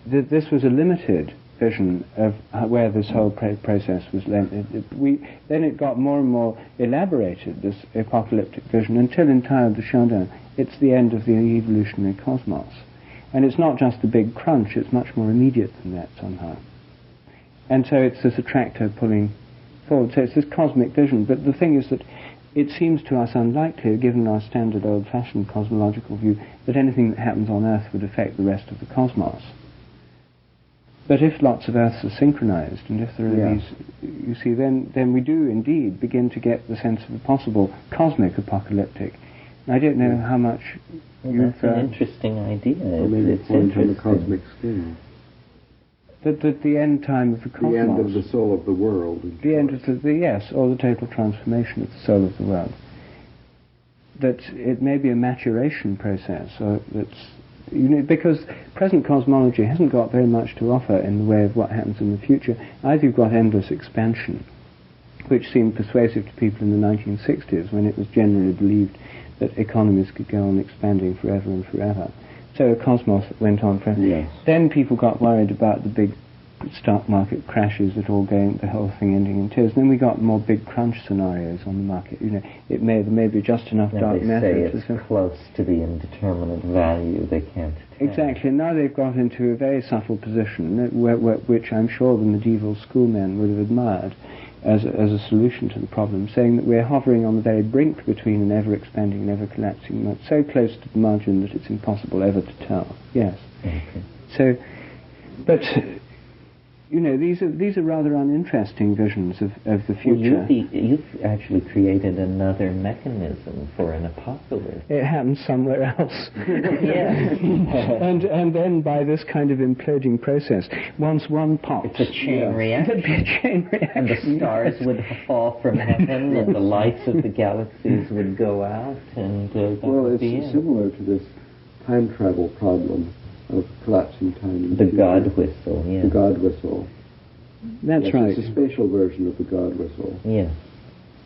[SPEAKER 3] this was a limited vision of where this whole process was lent. Then it got more and more elaborated, this apocalyptic vision, until in time of the Chardin, it's the end of the evolutionary cosmos. And it's not just the big crunch, it's much more immediate than that somehow. And so it's this attractor pulling forward. So it's this cosmic vision. But the thing is that it seems to us unlikely, given our standard old-fashioned cosmological view, that anything that happens on Earth would affect the rest of the cosmos. But if lots of Earths are synchronized, and if there are these, you see, then we do indeed begin to get the sense of a possible cosmic apocalyptic. And I don't know how much you've...
[SPEAKER 1] That's an interesting idea.
[SPEAKER 2] It's on the cosmic scale.
[SPEAKER 3] That the end time of the cosmos...
[SPEAKER 2] The end of the soul of the world.
[SPEAKER 3] The end of yes, or the total transformation of the soul of the world. That it may be a maturation process, or that's... because present cosmology hasn't got very much to offer in the way of what happens in the future. Either you've got endless expansion, which seemed persuasive to people in the 1960s, when it was generally believed that economies could go on expanding forever and forever. So a cosmos that went on forever.
[SPEAKER 2] Yes.
[SPEAKER 3] Then people got worried about the big stock market crashes that all going, the whole thing ending in tears. Then we got more big crunch scenarios on the market. There may be just enough dark matter.
[SPEAKER 1] They say it's close to the indeterminate value. They can't tell.
[SPEAKER 3] Exactly. Now they've got into a very subtle position, which I'm sure the medieval schoolmen would have admired. as a solution to the problem, saying that we're hovering on the very brink between an ever-expanding and ever-collapsing, so close to the margin that it's impossible ever to tell. Yes.
[SPEAKER 1] Okay.
[SPEAKER 3] So, but these are rather uninteresting visions of the future.
[SPEAKER 1] Well, you've actually created another mechanism for an apocalypse.
[SPEAKER 3] It happens somewhere else.
[SPEAKER 1] Yes.
[SPEAKER 3] and then by this kind of imploding process, once one pops...
[SPEAKER 1] It's a chain reaction.
[SPEAKER 3] It'd be a chain reaction.
[SPEAKER 1] And the stars would fall from heaven, and the lights of the galaxies would go out, and that would be
[SPEAKER 2] it's similar to this time travel problem of collapsing time.
[SPEAKER 1] The God whistle, yes.
[SPEAKER 2] The God whistle.
[SPEAKER 3] That's right.
[SPEAKER 2] It's a spatial version of the God whistle.
[SPEAKER 1] Yes.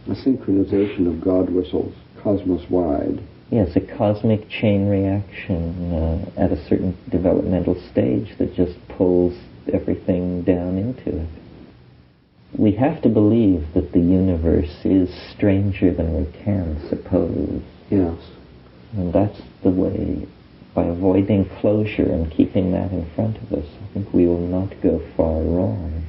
[SPEAKER 2] A synchronization of God whistles, cosmos-wide.
[SPEAKER 1] Yes, a cosmic chain reaction at a certain developmental stage that just pulls everything down into it. We have to believe that the universe is stranger than we can suppose.
[SPEAKER 2] Yes.
[SPEAKER 1] And that's the way. By avoiding closure and keeping that in front of us, I think we will not go far wrong.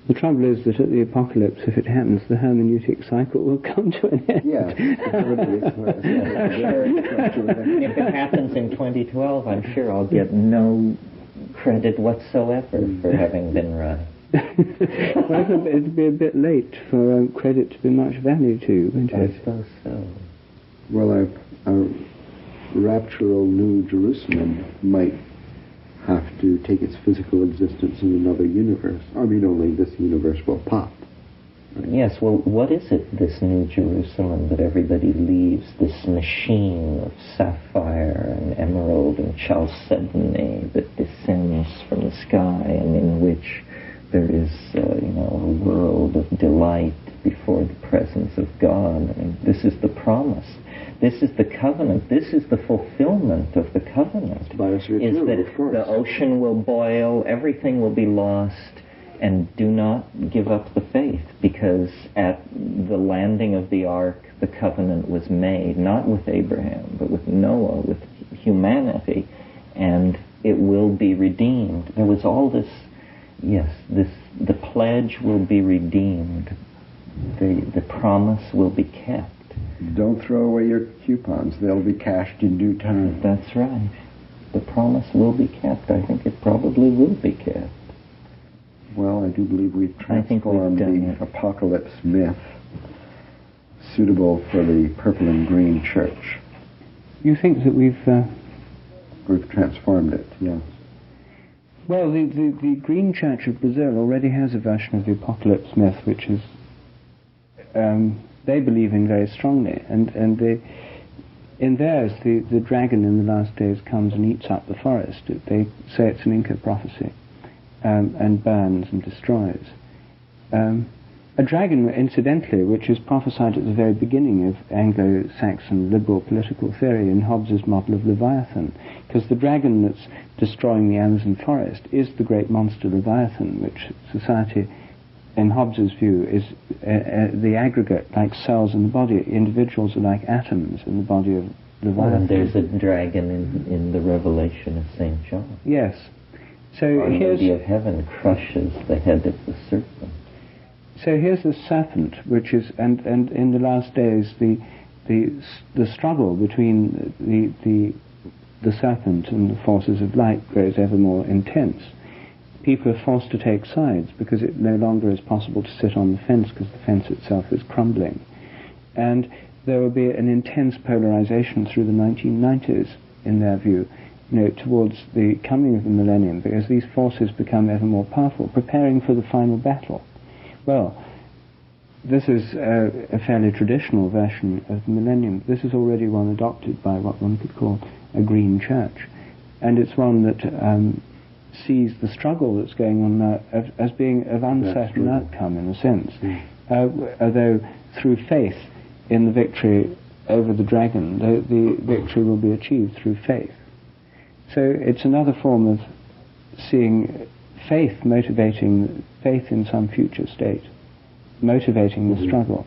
[SPEAKER 3] The trouble is that at the apocalypse, if it happens, the hermeneutic cycle will come to an end.
[SPEAKER 2] Yes.
[SPEAKER 1] If it happens in 2012, I'm sure I'll get no credit whatsoever for having been right.
[SPEAKER 3] Well, it'll be a bit late for credit to be much value to, won't it?
[SPEAKER 1] I suppose so.
[SPEAKER 2] Well, raptural New Jerusalem might have to take its physical existence in another universe. I mean, only this universe will pop.
[SPEAKER 1] Right? Yes, well, what is it, this New Jerusalem that everybody leaves, this machine of sapphire and emerald and chalcedony that descends from the sky and in which there is, a world of delight before the presence of God? I mean, this is the promise. This is the covenant. This is the fulfillment of the covenant. Is that the ocean will boil, everything will be lost, and do not give up the faith, because at the landing of the ark, the covenant was made, not with Abraham, but with Noah, with humanity, and it will be redeemed. There was all this, the pledge will be redeemed. The promise will be kept.
[SPEAKER 2] Don't throw away your coupons. They'll be cashed in due time.
[SPEAKER 1] That's right. The promise will be kept. I think it probably will be kept.
[SPEAKER 2] Well, I do believe we've transformed the apocalypse myth suitable for the purple and green church.
[SPEAKER 3] You think that we've
[SPEAKER 2] transformed it, yes.
[SPEAKER 3] Well, the Green Church of Brazil already has a version of the apocalypse myth, which is they believe in very strongly, and in theirs the dragon in the last days comes and eats up the forest. They say it's an Inca prophecy, and burns and destroys. A dragon, incidentally, which is prophesied at the very beginning of Anglo-Saxon liberal political theory in Hobbes's model of Leviathan, because the dragon that's destroying the Amazon forest is the great monster Leviathan, which society, in Hobbes's view, is the aggregate, like cells in the body. Individuals are like atoms in the body of Leviathan.
[SPEAKER 1] And there's a dragon in the Revelation of St. John.
[SPEAKER 3] Yes. So
[SPEAKER 1] Our Lady of Heaven crushes the head of the serpent.
[SPEAKER 3] So here's the serpent, which is, and in the last days, the struggle between the serpent and the forces of light grows ever more intense. People are forced to take sides because it no longer is possible to sit on the fence because the fence itself is crumbling. And there will be an intense polarization through the 1990s, in their view, towards the coming of the millennium, because these forces become ever more powerful, preparing for the final battle. Well, this is a fairly traditional version of the millennium. This is already one adopted by what one could call a green church. And it's one that sees the struggle that's going on now as being of uncertain outcome, in a sense. Although through faith in the victory over the dragon, the victory will be achieved through faith. So it's another form of seeing faith motivating faith in some future state, motivating the struggle.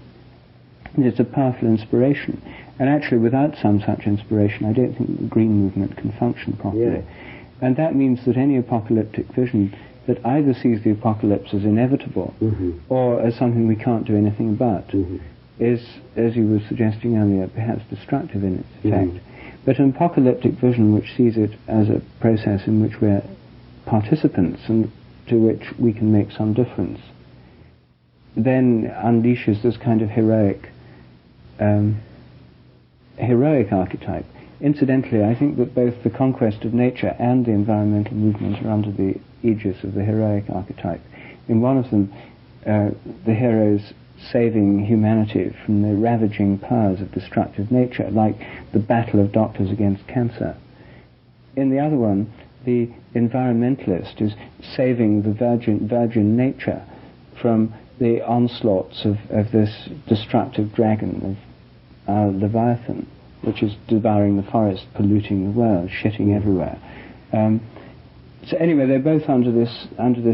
[SPEAKER 3] And it's a powerful inspiration. And actually, without some such inspiration, I don't think the green movement can function properly. And that means that any apocalyptic vision that either sees the apocalypse as inevitable or as something we can't do anything about is, as you were suggesting earlier, perhaps destructive in its effect. But an apocalyptic vision which sees it as a process in which we're participants and to which we can make some difference, then unleashes this kind of heroic archetype. Incidentally, I think that both the conquest of nature and the environmental movement are under the aegis of the heroic archetype. In one of them, the heroes saving humanity from the ravaging powers of destructive nature, like the battle of doctors against cancer. In the other one, the environmentalist is saving the virgin nature from the onslaughts of this destructive dragon of Leviathan, which is devouring the forest, polluting the world, shitting everywhere. So anyway, they're both under this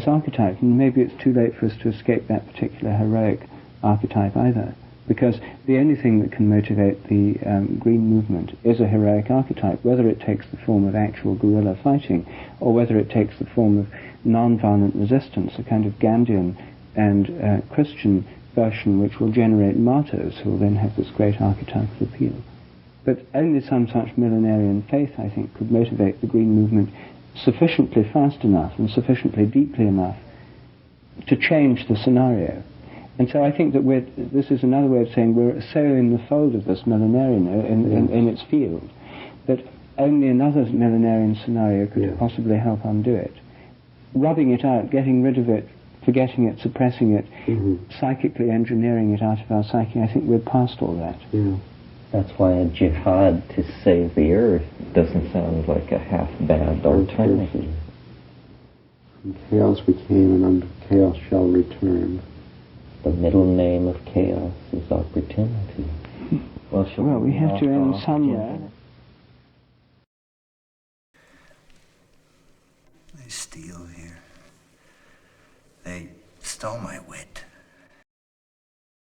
[SPEAKER 3] archetype, and maybe it's too late for us to escape that particular heroic archetype either, because the only thing that can motivate the green movement is a heroic archetype, whether it takes the form of actual guerrilla fighting or whether it takes the form of non-violent resistance, a kind of Gandhian and Christian version which will generate martyrs who will then have this great archetypal appeal. But only some such millenarian faith, I think, could motivate the green movement sufficiently fast enough and sufficiently deeply enough to change the scenario. And so I think that this is another way of saying we're so in the fold of this millenarian in its field that only another millenarian scenario could possibly help undo it. Rubbing it out, getting rid of it, forgetting it, suppressing it, psychically engineering it out of our psyche, I think we're past all that.
[SPEAKER 1] That's why a jihad to save the earth doesn't sound like a half-bad alternative.
[SPEAKER 2] From chaos we came, and unto chaos shall return.
[SPEAKER 1] The middle name of chaos is opportunity. Well,
[SPEAKER 3] we have to end somewhere.
[SPEAKER 4] They steal here. They stole my wit.